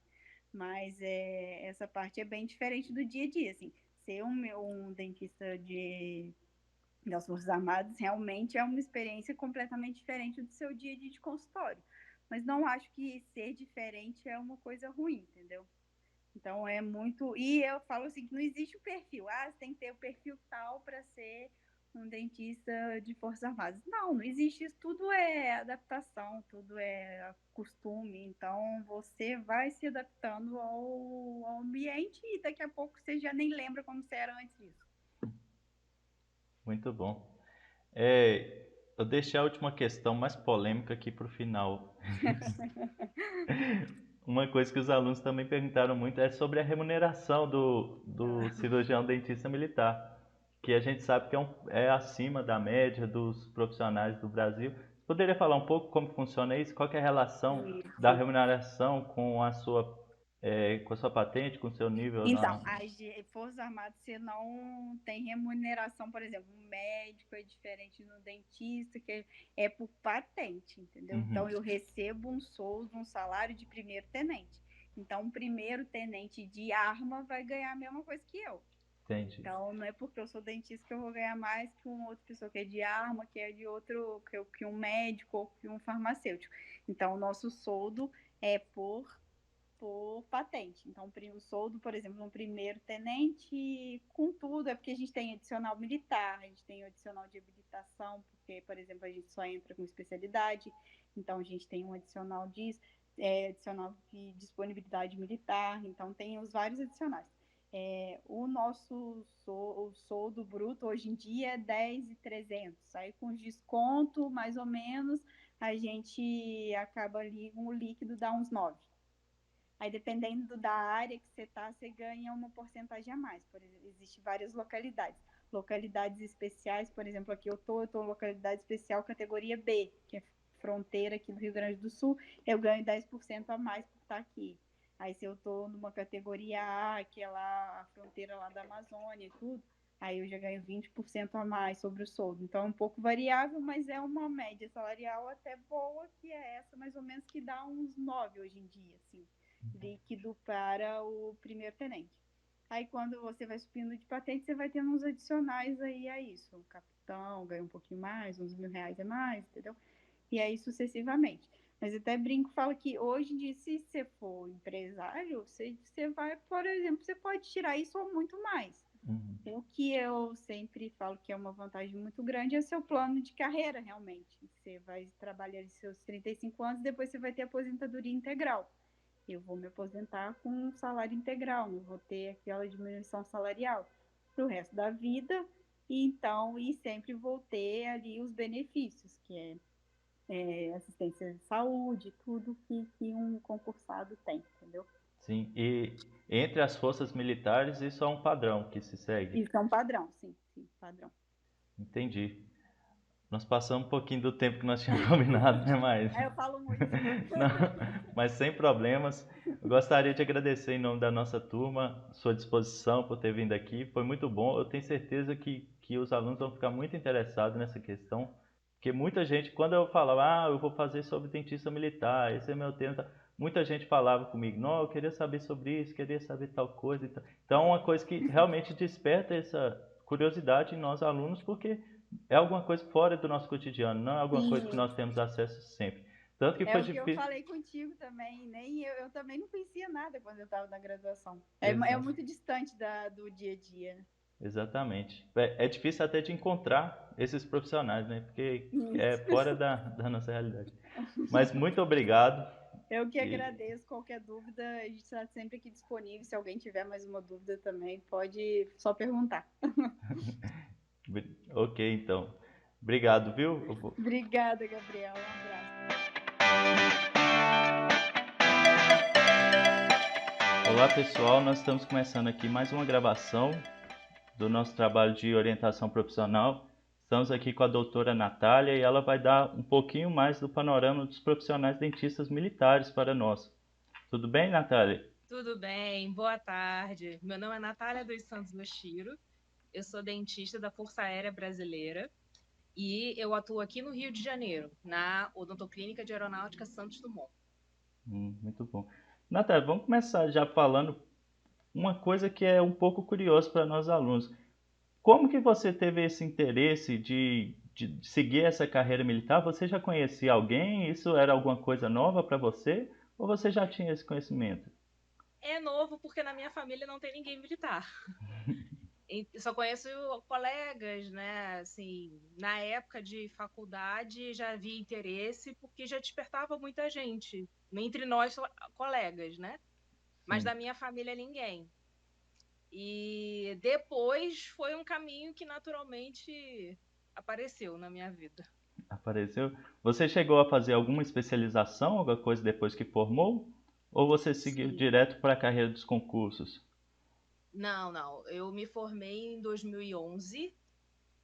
Mas essa parte é bem diferente do dia a dia. Assim, ser um dentista das Forças Armadas realmente é uma experiência completamente diferente do seu dia a dia de consultório. Mas não acho que ser diferente é uma coisa ruim, entendeu? Então é muito. E eu falo assim: que não existe o perfil. Ah, você tem que ter o perfil tal para ser um dentista de Forças Armadas. Não, não existe isso. Tudo é adaptação, tudo é costume. Então você vai se adaptando ao ambiente e daqui a pouco você já nem lembra como você era antes disso. Muito bom. Eu deixei a última questão mais polêmica aqui para o final. Uma coisa que os alunos também perguntaram muito é sobre a remuneração do cirurgião dentista militar, que a gente sabe que é acima da média dos profissionais do Brasil. Você poderia falar um pouco como funciona isso? Qual que é a relação da Isso. remuneração com a sua patente, com o seu nível Então, na... as Forças Armadas, você não tem remuneração, por exemplo, um médico é diferente do dentista, que é por patente, entendeu? Então, Uhum, eu recebo um soldo, um salário de primeiro tenente. Então, um primeiro tenente de arma vai ganhar a mesma coisa que eu. entendi. Então, não é porque eu sou dentista que eu vou ganhar mais que uma outra pessoa que é de arma, que é de outro, que um médico ou que um farmacêutico. Então, o nosso soldo é por patente. Então, o soldo, por exemplo, um primeiro tenente, com tudo, é porque a gente tem adicional militar, a gente tem adicional de habilitação, porque, por exemplo, a gente só entra com especialidade, então a gente tem um adicional disso, adicional de disponibilidade militar, então tem os vários adicionais. O nosso o soldo bruto hoje em dia é 10.300, aí com desconto, mais ou menos, a gente acaba ali, o líquido dá uns 9. Aí, dependendo da área que você está, você ganha uma porcentagem a mais. Por exemplo, existem várias localidades. Localidades especiais, por exemplo, aqui eu estou em localidade especial categoria B, que é fronteira aqui do Rio Grande do Sul, eu ganho 10% a mais por estar aqui. Aí, se eu estou numa categoria A, que é lá a fronteira lá da Amazônia e tudo, aí eu já ganho 20% a mais sobre o soldo. Então, é um pouco variável, mas é uma média salarial até boa, que é essa, mais ou menos, que dá uns 9 hoje em dia, assim líquido para o primeiro tenente. Aí, quando você vai subindo de patente, você vai tendo uns adicionais aí a isso. O capitão ganha um pouquinho mais, uns R$ 1.000 a mais, entendeu? E aí sucessivamente. Mas até brinco, fala que hoje em dia, se você for empresário, você vai, por exemplo, você pode tirar isso ou muito mais. Uhum. O que eu sempre falo que é uma vantagem muito grande é seu plano de carreira, realmente. Você vai trabalhar os seus 35 anos, depois você vai ter aposentadoria integral. Eu vou me aposentar com um salário integral, não vou ter aquela diminuição salarial para o resto da vida. E sempre vou ter ali os benefícios, que é assistência de saúde, tudo que um concursado tem, entendeu? Sim, e entre as forças militares isso é um padrão que se segue. Isso é um padrão, sim, padrão. Entendi. Nós passamos um pouquinho do tempo que nós tínhamos combinado, né, mas... Eu falo muito. Não, mas sem problemas. Eu gostaria de agradecer em nome da nossa turma a sua disposição por ter vindo aqui. Foi muito bom. Eu tenho certeza que os alunos vão ficar muito interessados nessa questão. Porque muita gente, quando eu falava, eu vou fazer sobre dentista militar, esse é meu tema, tá? Muita gente falava comigo, não, eu queria saber sobre isso, queria saber tal coisa. Então, é uma coisa que realmente desperta essa curiosidade em nós alunos, porque é alguma coisa fora do nosso cotidiano, não é alguma coisa que Sim. nós temos acesso sempre. Tanto que É foi o que eu difícil. falei contigo também, nem eu também não conhecia nada quando eu estava na graduação. É Exato. muito distante do dia a dia. Exatamente. É difícil até de encontrar esses profissionais, né? Porque é Isso. fora da nossa realidade. Mas muito obrigado. Eu que E... agradeço. Qualquer dúvida, a gente está sempre aqui disponível. Se alguém tiver mais uma dúvida também, pode só perguntar. Ok, então. Obrigado, viu? Obrigada, Gabriel. Um abraço. Olá, pessoal. Nós estamos começando aqui mais uma gravação do nosso trabalho de orientação profissional. Estamos aqui com a doutora Natália e ela vai dar um pouquinho mais do panorama dos profissionais dentistas militares para nós. Tudo bem, Natália? Tudo bem, boa tarde. Meu nome é Natália dos Santos Lochiro, eu sou dentista da Força Aérea Brasileira e eu atuo aqui no Rio de Janeiro, na Odontoclínica de Aeronáutica Santos Dumont. Muito bom. Natália, vamos começar já falando uma coisa que é um pouco curiosa para nós alunos. Como que você teve esse interesse de seguir essa carreira militar? Você já conhecia alguém? Isso era alguma coisa nova para você? Ou você já tinha esse conhecimento? É novo porque na minha família não tem ninguém militar. Só conheço colegas, né? Assim, na época de faculdade já havia interesse porque já despertava muita gente entre nós colegas, né? Mas Sim, da minha família ninguém. E depois foi um caminho que naturalmente apareceu na minha vida. apareceu. Você chegou a fazer alguma especialização, alguma coisa depois que formou? Ou você seguiu Sim. direto para a carreira dos concursos? Não. Eu me formei em 2011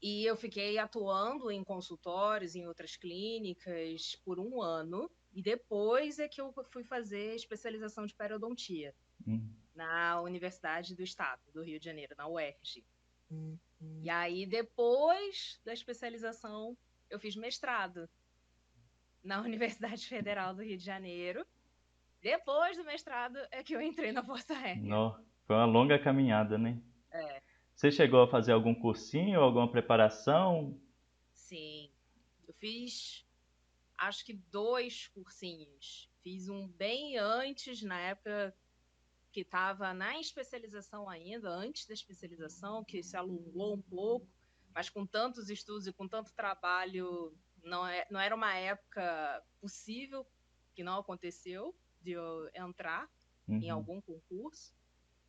e eu fiquei atuando em consultórios, em outras clínicas por um ano. E depois é que eu fui fazer especialização de periodontia Hum. na Universidade do Estado do Rio de Janeiro, na UERJ. E aí, depois da especialização, eu fiz mestrado na Universidade Federal do Rio de Janeiro. Depois do mestrado é que eu entrei na Força Aérea. Foi uma longa caminhada, né? É, Você chegou a fazer algum cursinho, alguma preparação? sim. Eu fiz, acho que 2 cursinhos. Fiz um bem antes, na época que estava na especialização ainda, antes da especialização, que se alongou um pouco, mas com tantos estudos e com tanto trabalho, não era uma época possível, que não aconteceu, de eu entrar em Uhum. algum concurso.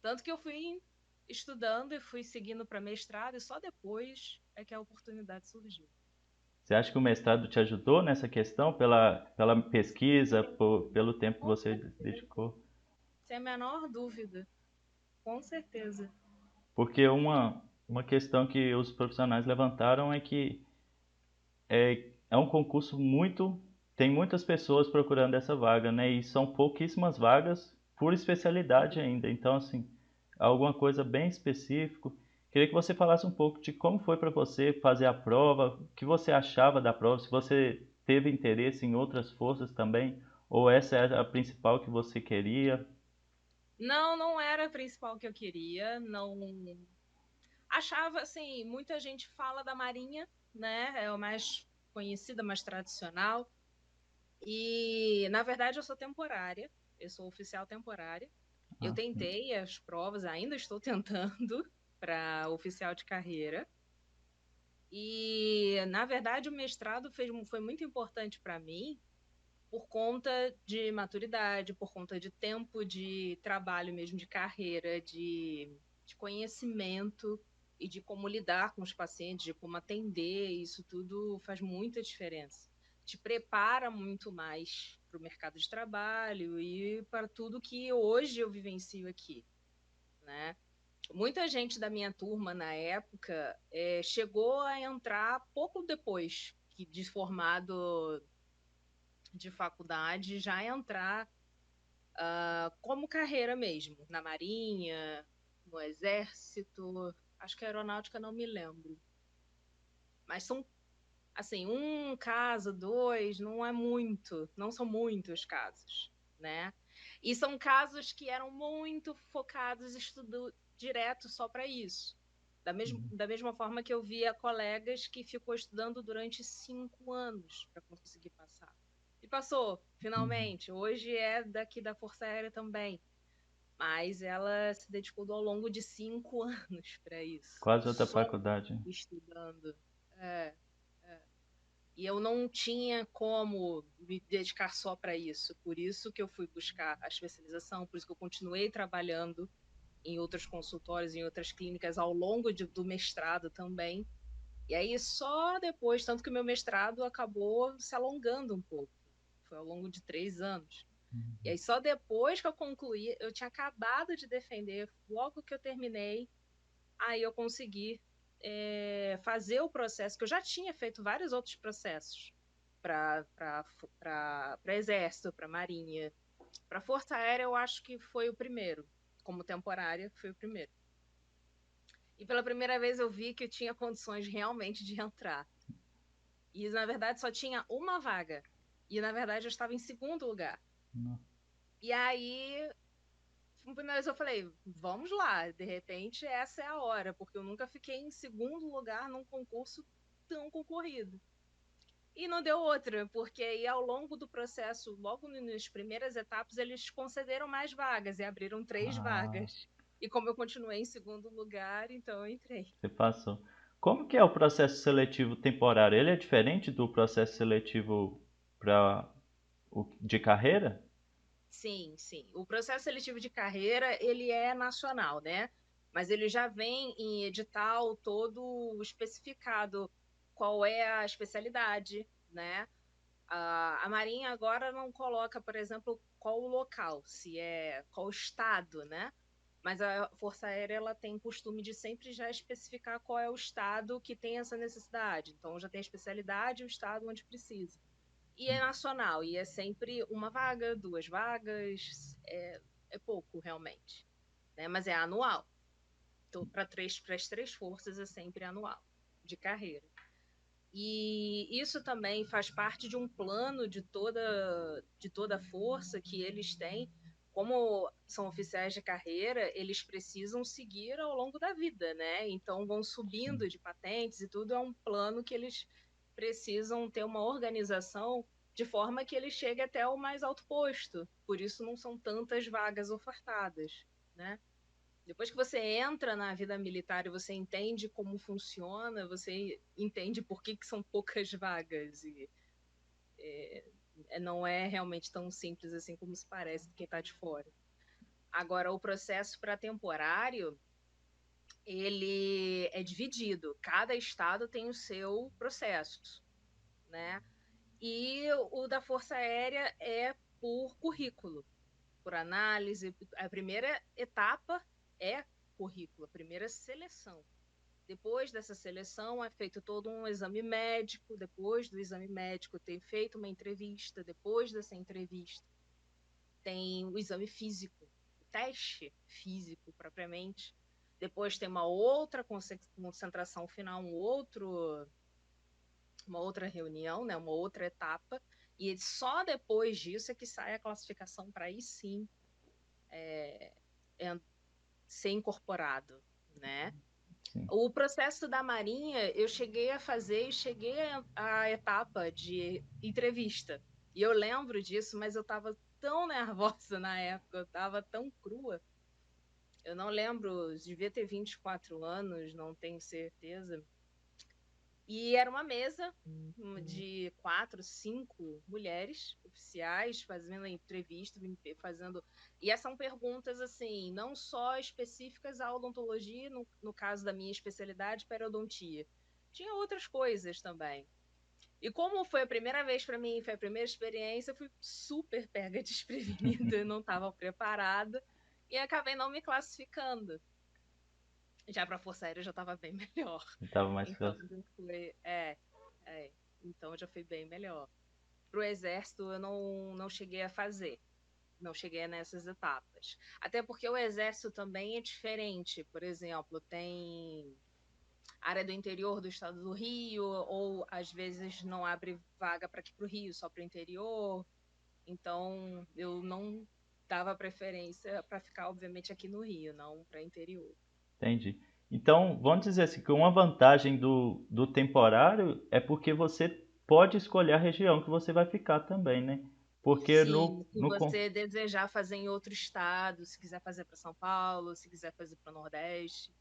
Tanto que eu fui estudando e fui seguindo para mestrado, e só depois é que a oportunidade surgiu. Você acha que o mestrado te ajudou nessa questão pela pesquisa, pelo tempo que Com você certeza, dedicou? sem a menor dúvida, com certeza. Porque uma questão que os profissionais levantaram é que é um concurso muito. Tem muitas pessoas procurando essa vaga, né? E são pouquíssimas vagas por especialidade ainda. Então, assim, alguma coisa bem específica. Queria que você falasse um pouco de como foi para você fazer a prova, o que você achava da prova, se você teve interesse em outras forças também, ou essa era a principal que você queria. Não era a principal que eu queria, não achava assim, muita gente fala da Marinha, né? É o mais conhecida, mais tradicional. E na verdade eu sou temporária, eu sou oficial temporária. Eu Ah, sim. tentei as provas, ainda estou tentando para oficial de carreira. E na verdade o mestrado foi muito importante para mim por conta de maturidade, por conta de tempo de trabalho mesmo, de carreira, de conhecimento e de como lidar com os pacientes, de como atender, isso tudo faz muita diferença. Te prepara muito mais para o mercado de trabalho e para tudo que hoje eu vivencio aqui, né? Muita gente da minha turma na época chegou a entrar pouco depois de formado de faculdade já entrar como carreira mesmo, na Marinha, no Exército, acho que a Aeronáutica não me lembro. Mas são, assim, um caso, dois, não são muitos casos, né? E são casos que eram muito focados, estudo direto só para isso. Da mesma forma que eu via colegas que ficou estudando durante 5 anos para conseguir passar. E passou, finalmente. Hoje é daqui da Força Aérea também. Mas ela se dedicou ao longo de 5 anos para isso. Quase outra Só faculdade. estudando. É. E eu não tinha como me dedicar só para isso. Por isso que eu fui buscar a especialização, por isso que eu continuei trabalhando em outros consultórios, em outras clínicas ao longo do mestrado também. E aí só depois, tanto que o meu mestrado acabou se alongando um pouco. Foi ao longo de 3 anos. E aí só depois que eu concluí, eu tinha acabado de defender, logo que eu terminei, aí eu consegui fazer o processo, que eu já tinha feito vários outros processos para Exército, para Marinha. Para Força Aérea, eu acho que foi o primeiro. Como temporária, foi o primeiro. E pela primeira vez eu vi que eu tinha condições realmente de entrar. E, na verdade, só tinha uma vaga. E, na verdade, eu estava em segundo lugar. Não. E aí, a primeira vez eu falei, vamos lá, de repente essa é a hora, porque eu nunca fiquei em segundo lugar num concurso tão concorrido. E não deu outra, porque aí ao longo do processo, logo nas primeiras etapas, eles concederam mais vagas e abriram 3 vagas. E como eu continuei em segundo lugar, então eu entrei. Você passou. Como que é o processo seletivo temporário? Ele é diferente do processo seletivo para de carreira? Sim, sim. O processo seletivo de carreira, ele é nacional, né? Mas ele já vem em edital todo especificado qual é a especialidade, né? A Marinha agora não coloca, por exemplo, qual o local, se é qual o estado, né? Mas a Força Aérea ela tem costume de sempre já especificar qual é o estado que tem essa necessidade. Então já tem a especialidade e o estado onde precisa. E é nacional, e é sempre uma vaga, 2 vagas, é pouco realmente, né? Mas é anual. Então, para as 3 forças é sempre anual de carreira. E isso também faz parte de um plano de toda força que eles têm. Como são oficiais de carreira, eles precisam seguir ao longo da vida, né? Então vão subindo de patentes e tudo é um plano que eles precisam ter uma organização de forma que ele chegue até o mais alto posto. Por isso não são tantas vagas ofertadas, né? Depois que você entra na vida militar e você entende como funciona, você entende por que são poucas vagas. E não é realmente tão simples assim como se parece de quem está de fora. Agora, o processo para temporário, ele é dividido. Cada estado tem o seu processo, né? E o da Força Aérea é por currículo, por análise. A primeira etapa é currículo, a primeira seleção. Depois dessa seleção é feito todo um exame médico, depois do exame médico tem feito uma entrevista, depois dessa entrevista tem o exame físico, o teste físico propriamente. Depois tem uma outra concentração final, uma outra reunião, né, uma outra etapa, e só depois disso é que sai a classificação para aí sim ser incorporado, né? Sim. O processo da Marinha, eu cheguei a fazer e cheguei à etapa de entrevista. E eu lembro disso, mas eu estava tão nervosa na época, eu estava tão crua. Eu não lembro, devia ter 24 anos, não tenho certeza. E era uma mesa de 4, 5 mulheres oficiais fazendo a entrevista, fazendo. E são perguntas assim, não só específicas à odontologia, no caso da minha especialidade, periodontia. Tinha outras coisas também. E como foi a primeira vez para mim, foi a primeira experiência, eu fui super pega desprevenida, não estava preparada e acabei não me classificando. Já para a Força Aérea já estava bem melhor. Estava mais Então, fácil. foi. então já foi bem melhor. Para o exército eu não cheguei a fazer, não cheguei nessas etapas. Até porque o exército também é diferente. Por exemplo, tem área do interior do estado do Rio, ou às vezes não abre vaga para aqui para o Rio, só para o interior. Então eu não dava preferência para ficar, obviamente, aqui no Rio, não para interior. Entendi. Então, vamos dizer assim, que uma vantagem do temporário é porque você pode escolher a região que você vai ficar também, né? Porque Sim, se você desejar fazer em outro estado, se quiser fazer para São Paulo, se quiser fazer para o Nordeste,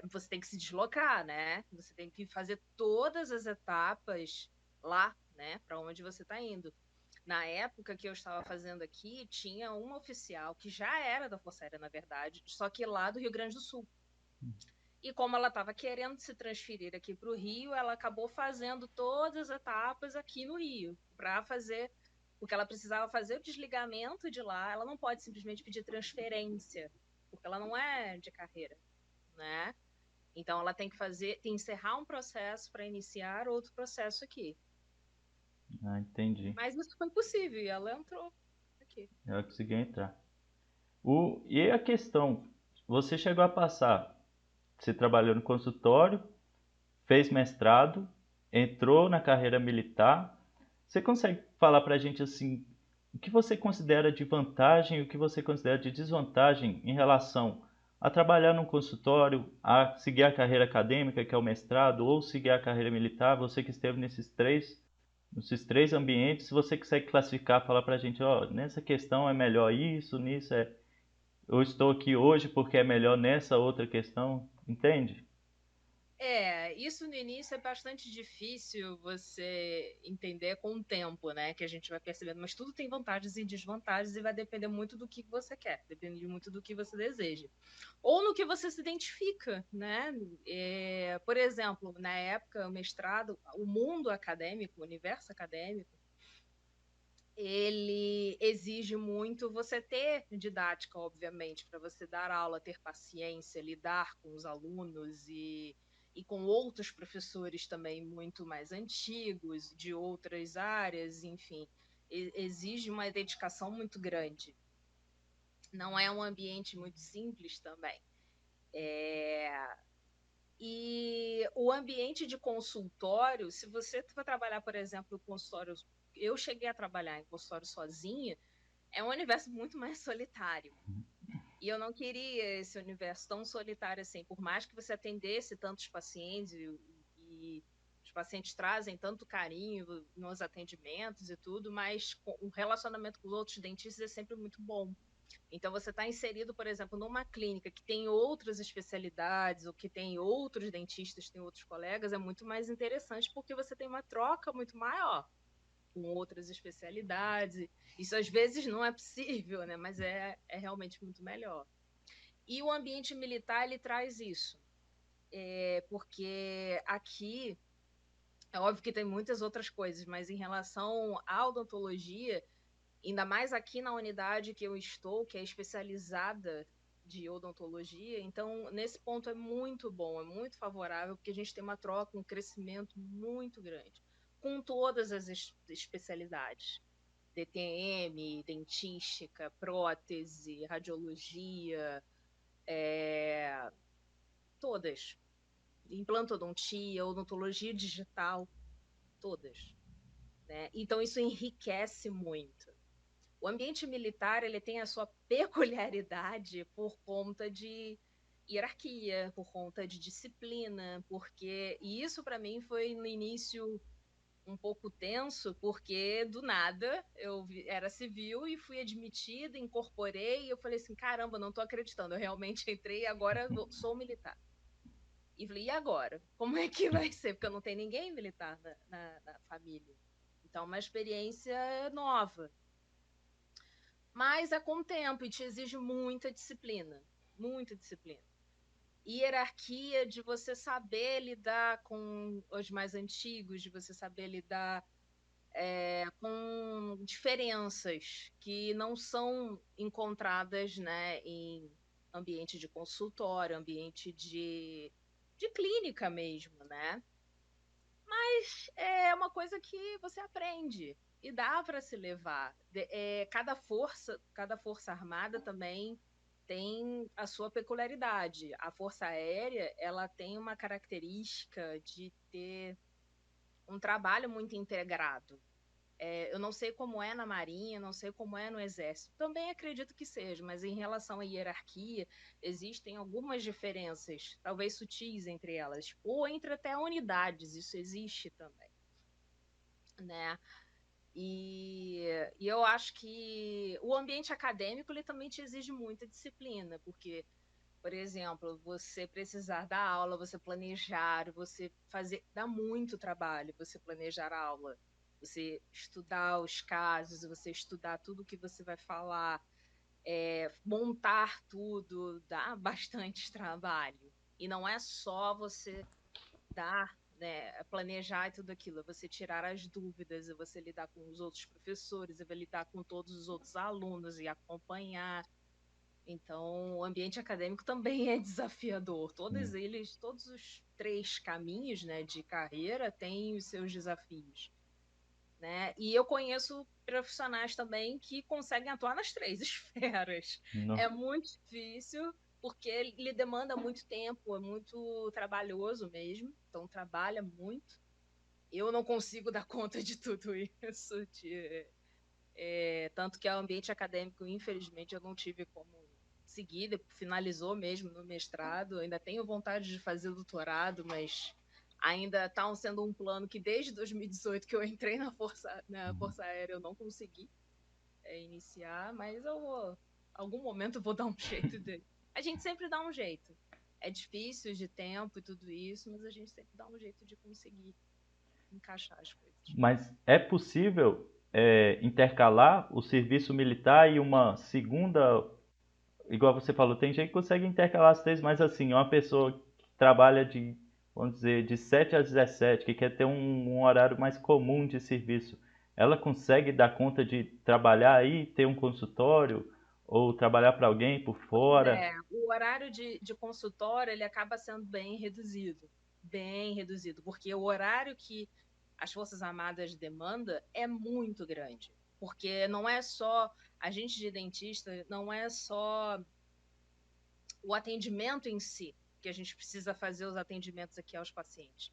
você tem que se deslocar, né? Você tem que fazer todas as etapas lá, né? Para onde você está indo. Na época que eu estava fazendo aqui, tinha uma oficial que já era da Força Aérea, na verdade, só que lá do Rio Grande do Sul. E como ela estava querendo se transferir aqui para o Rio, ela acabou fazendo todas as etapas aqui no Rio, para fazer, porque ela precisava fazer o desligamento de lá, ela não pode simplesmente pedir transferência, porque ela não é de carreira, né? Então ela tem que encerrar um processo para iniciar outro processo aqui. Ah, entendi. Mas isso foi possível e ela entrou aqui. Eu consegui entrar. E a questão, você chegou a passar, você trabalhou no consultório, fez mestrado, entrou na carreira militar. Você consegue falar para a gente assim, o que você considera de vantagem e o que você considera de desvantagem em relação a trabalhar num consultório, a seguir a carreira acadêmica, que é o mestrado, ou seguir a carreira militar? Você que esteve nesses três ambientes, se você consegue classificar, falar para a gente, ó, nessa questão é melhor isso, nisso é eu estou aqui hoje porque é melhor nessa outra questão, entende? Isso no início é bastante difícil você entender com o tempo, né? Que a gente vai percebendo, mas tudo tem vantagens e desvantagens e vai depender muito do que você quer, depende muito do que você deseja. Ou no que você se identifica, né? Por exemplo, na época, o mestrado, o mundo acadêmico, o universo acadêmico, ele exige muito você ter didática, obviamente, para você dar aula, ter paciência, lidar com os alunos e com outros professores também muito mais antigos, de outras áreas, enfim, exige uma dedicação muito grande. Não é um ambiente muito simples também. E o ambiente de consultório, se você for trabalhar, por exemplo, consultório, eu cheguei a trabalhar em consultório sozinha, é um universo muito mais solitário. E eu não queria esse universo tão solitário assim. Por mais que você atendesse tantos pacientes e os pacientes trazem tanto carinho nos atendimentos e tudo, mas o relacionamento com os outros dentistas é sempre muito bom. Então, você está inserido, por exemplo, numa clínica que tem outras especialidades, ou que tem outros dentistas, tem outros colegas, é muito mais interessante porque você tem uma troca muito maior com outras especialidades. Isso às vezes não é possível, né? Mas é realmente muito melhor. E o ambiente militar, ele traz isso. Porque aqui, é óbvio que tem muitas outras coisas, mas em relação à odontologia, ainda mais aqui na unidade que eu estou, que é especializada de odontologia, então nesse ponto é muito bom, é muito favorável, porque a gente tem uma troca, um crescimento muito grande, com todas as especialidades. DTM, dentística, prótese, radiologia, todas. Implantodontia, odontologia digital, todas. Né? Então isso enriquece muito. O ambiente militar ele tem a sua peculiaridade por conta de hierarquia, por conta de disciplina, porque e isso para mim foi no início um pouco tenso, porque do nada eu era civil e fui admitida, incorporei, e eu falei assim, caramba, não estou acreditando, eu realmente entrei e agora sou militar. E falei, e agora? Como é que vai ser? Porque eu não tenho ninguém militar na família. Então, uma experiência nova. Mas é com o tempo e te exige muita disciplina. Muita disciplina. E hierarquia de você saber lidar com os mais antigos, de você saber lidar com diferenças que não são encontradas, né, em ambiente de consultório, ambiente de clínica mesmo, né? Mas é uma coisa que você aprende e dá para se levar. Cada força armada também tem a sua peculiaridade. A Força Aérea, ela tem uma característica de ter um trabalho muito integrado. Eu não sei como é na Marinha, não sei como é no Exército. Também acredito que seja, mas em relação à hierarquia, existem algumas diferenças, talvez sutis entre elas, ou entre até unidades, isso existe também, né? E, e eu acho que o ambiente acadêmico ele também te exige muita disciplina, porque, por exemplo, você precisar dar aula, você planejar, você fazer, dá muito trabalho você planejar a aula, você estudar os casos, você estudar tudo que você vai falar, montar tudo, dá bastante trabalho. E não é só você dar, né, planejar e tudo aquilo, é você tirar as dúvidas, é você lidar com os outros professores, é você lidar com todos os outros alunos e acompanhar. Então, o ambiente acadêmico também é desafiador. Todos eles, todos os três caminhos, né, de carreira têm os seus desafios, né? E eu conheço profissionais também que conseguem atuar nas três esferas. Não. É muito difícil, porque ele demanda muito tempo, é muito trabalhoso mesmo, então trabalha muito. Eu não consigo dar conta de tudo isso, tanto que o ambiente acadêmico, infelizmente, eu não tive como seguir, finalizou mesmo no mestrado. Ainda tenho vontade de fazer doutorado, mas ainda está sendo um plano que desde 2018 que eu entrei na Força Aérea eu não consegui iniciar, mas algum momento eu vou dar um jeito de. A gente sempre dá um jeito. É difícil de tempo e tudo isso, mas a gente sempre dá um jeito de conseguir encaixar as coisas. Mas é possível intercalar o serviço militar e uma segunda, igual você falou, tem gente que consegue intercalar as três, mas assim, uma pessoa que trabalha vamos dizer, de 7 às 17, que quer ter um horário mais comum de serviço, ela consegue dar conta de trabalhar aí, ter um consultório, ou trabalhar para alguém por fora? O horário de consultório ele acaba sendo bem reduzido, porque o horário que as Forças Armadas demanda é muito grande, porque não é só a gente de dentista, não é só o atendimento em si, que a gente precisa fazer os atendimentos aqui aos pacientes.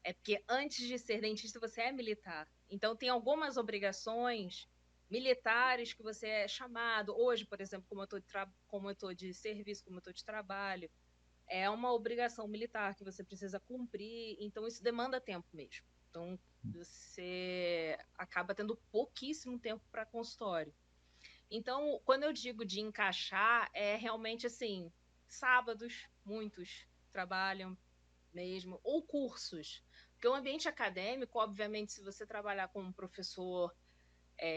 É porque antes de ser dentista você é militar, então tem algumas obrigações militares que você é chamado. Hoje, por exemplo, como eu estou de serviço, como eu estou de trabalho, é uma obrigação militar que você precisa cumprir, então isso demanda tempo mesmo. Então você acaba tendo pouquíssimo tempo para consultório. Então, quando eu digo de encaixar, é realmente assim, sábados, muitos trabalham mesmo, ou cursos. Porque o ambiente acadêmico, obviamente, se você trabalhar com um professor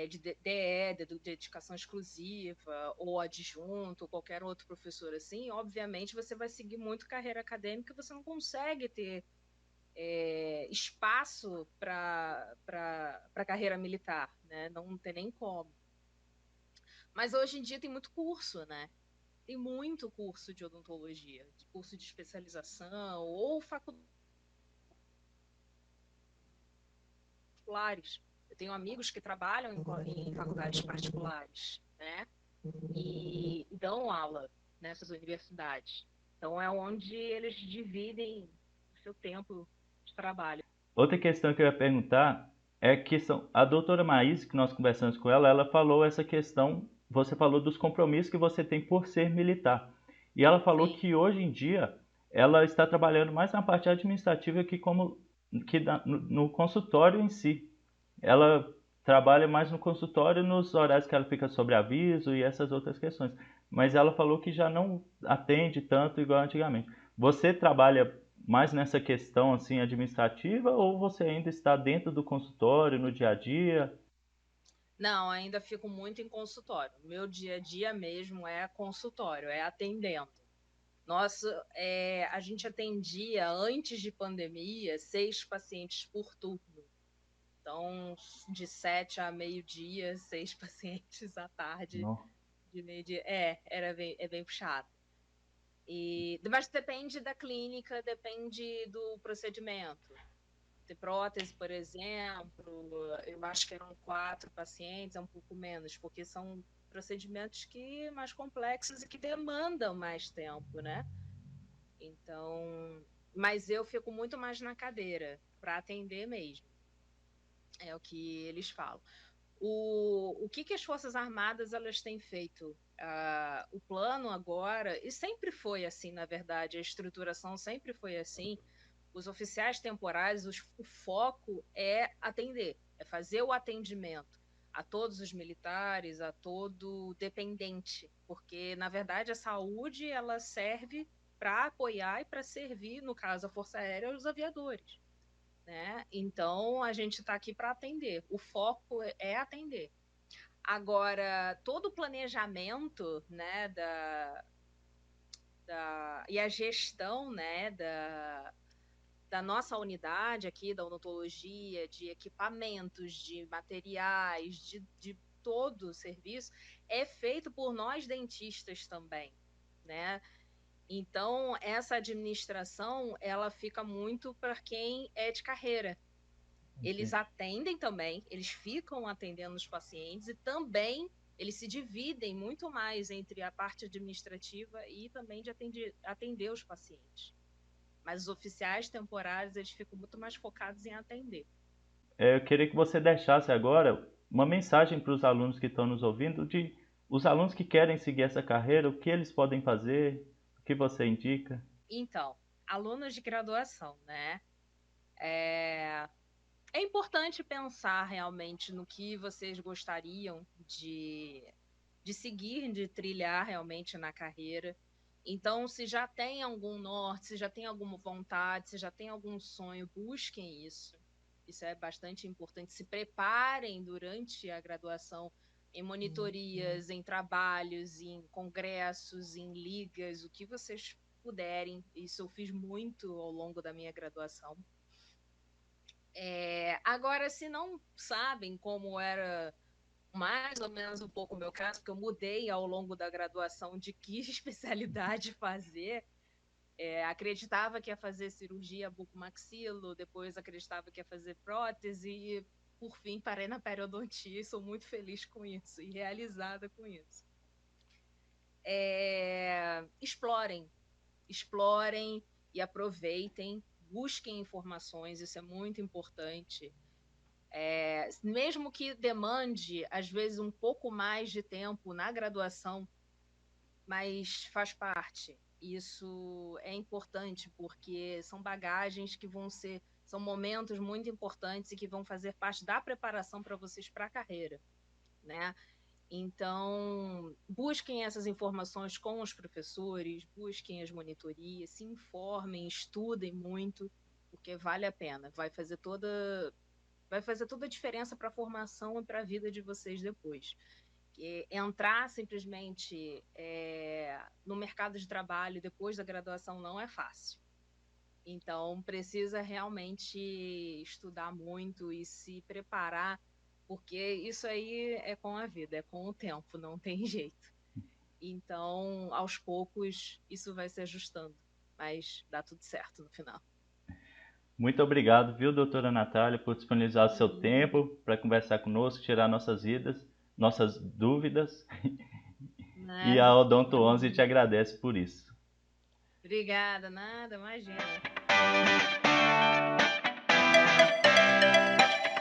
de DE, de dedicação exclusiva, ou adjunto, ou qualquer outro professor assim, obviamente você vai seguir muito carreira acadêmica, você não consegue ter espaço para carreira militar, né? Não tem nem como. Mas hoje em dia tem muito curso, né? Tem muito curso de odontologia, curso de especialização, ou particulares. Eu tenho amigos que trabalham em faculdades particulares, né? E dão aula nessas universidades. Então é onde eles dividem o seu tempo de trabalho. Outra questão que eu ia perguntar é a questão, a doutora Maís, que nós conversamos com ela, ela falou essa questão, você falou dos compromissos que você tem por ser militar. E ela falou Sim. que hoje em dia ela está trabalhando mais na parte administrativa que no consultório em si. Ela trabalha mais no consultório nos horários que ela fica sobre aviso e essas outras questões. Mas ela falou que já não atende tanto igual antigamente. Você trabalha mais nessa questão assim administrativa ou você ainda está dentro do consultório no dia a dia? Não, ainda fico muito em consultório. Meu dia a dia mesmo é consultório, é atendendo. Nossa, a gente atendia antes de pandemia 6 pacientes por turno. Então, de 7 a meio-dia, 6 pacientes à tarde, Não. de meio-dia. É bem puxado. Mas depende da clínica, depende do procedimento. ter prótese, por exemplo, eu acho que eram 4 pacientes, é um pouco menos, porque são procedimentos que mais complexos e que demandam mais tempo, né? Então, mas eu fico muito mais na cadeira para atender mesmo. É o que eles falam. O que as Forças Armadas elas têm feito? O plano agora, e sempre foi assim, na verdade, a estruturação sempre foi assim. Os oficiais temporários, o foco é atender, é fazer o atendimento a todos os militares, a todo dependente, porque, na verdade, a saúde ela serve para apoiar e para servir, no caso, a Força Aérea, os aviadores. Né? Então, a gente está aqui para atender. O foco é atender. Agora, todo o planejamento, né, e a gestão, né, da nossa unidade aqui, da odontologia, de equipamentos, de materiais, de todo o serviço, é feito por nós dentistas também, né? Então, essa administração, ela fica muito para quem é de carreira. Eles atendem também, eles ficam atendendo os pacientes e também eles se dividem muito mais entre a parte administrativa e também de atender os pacientes. Mas os oficiais temporários, eles ficam muito mais focados em atender. Eu queria que você deixasse agora uma mensagem para os alunos que estão nos ouvindo, de os alunos que querem seguir essa carreira, o que eles podem fazer, o que você indica. Então, alunos de graduação, né? É importante pensar realmente no que vocês gostariam de seguir, de trilhar realmente na carreira. Então, se já tem algum norte, se já tem alguma vontade, se já tem algum sonho, busquem isso. Isso é bastante importante. Se preparem durante a graduação em monitorias, em trabalhos, em congressos, em ligas, o que vocês puderem. Isso eu fiz muito ao longo da minha graduação. Agora, se não sabem como era mais ou menos um pouco o meu caso, porque eu mudei ao longo da graduação de que especialidade fazer, acreditava que ia fazer cirurgia bucomaxilo, depois acreditava que ia fazer prótese e, por fim, parei na periodontia e sou muito feliz com isso e realizada com isso. Explorem e aproveitem, busquem informações, isso é muito importante. Mesmo que demande, às vezes, um pouco mais de tempo na graduação, mas faz parte. Isso é importante, porque são bagagens que são momentos muito importantes e que vão fazer parte da preparação para vocês para a carreira, né? Então, busquem essas informações com os professores, busquem as monitorias, se informem, estudem muito, porque vale a pena, vai fazer toda a diferença para a formação e para a vida de vocês depois. Entrar simplesmente no mercado de trabalho depois da graduação não é fácil. Então, precisa realmente estudar muito e se preparar, porque isso aí é com a vida, é com o tempo, não tem jeito. Então, aos poucos, isso vai se ajustando, mas dá tudo certo no final. Muito obrigado, viu, doutora Natália, por disponibilizar o seu tempo para conversar conosco, tirar nossas dúvidas. E a Odonto 11 te agradece por isso. Obrigada, nada, imagina.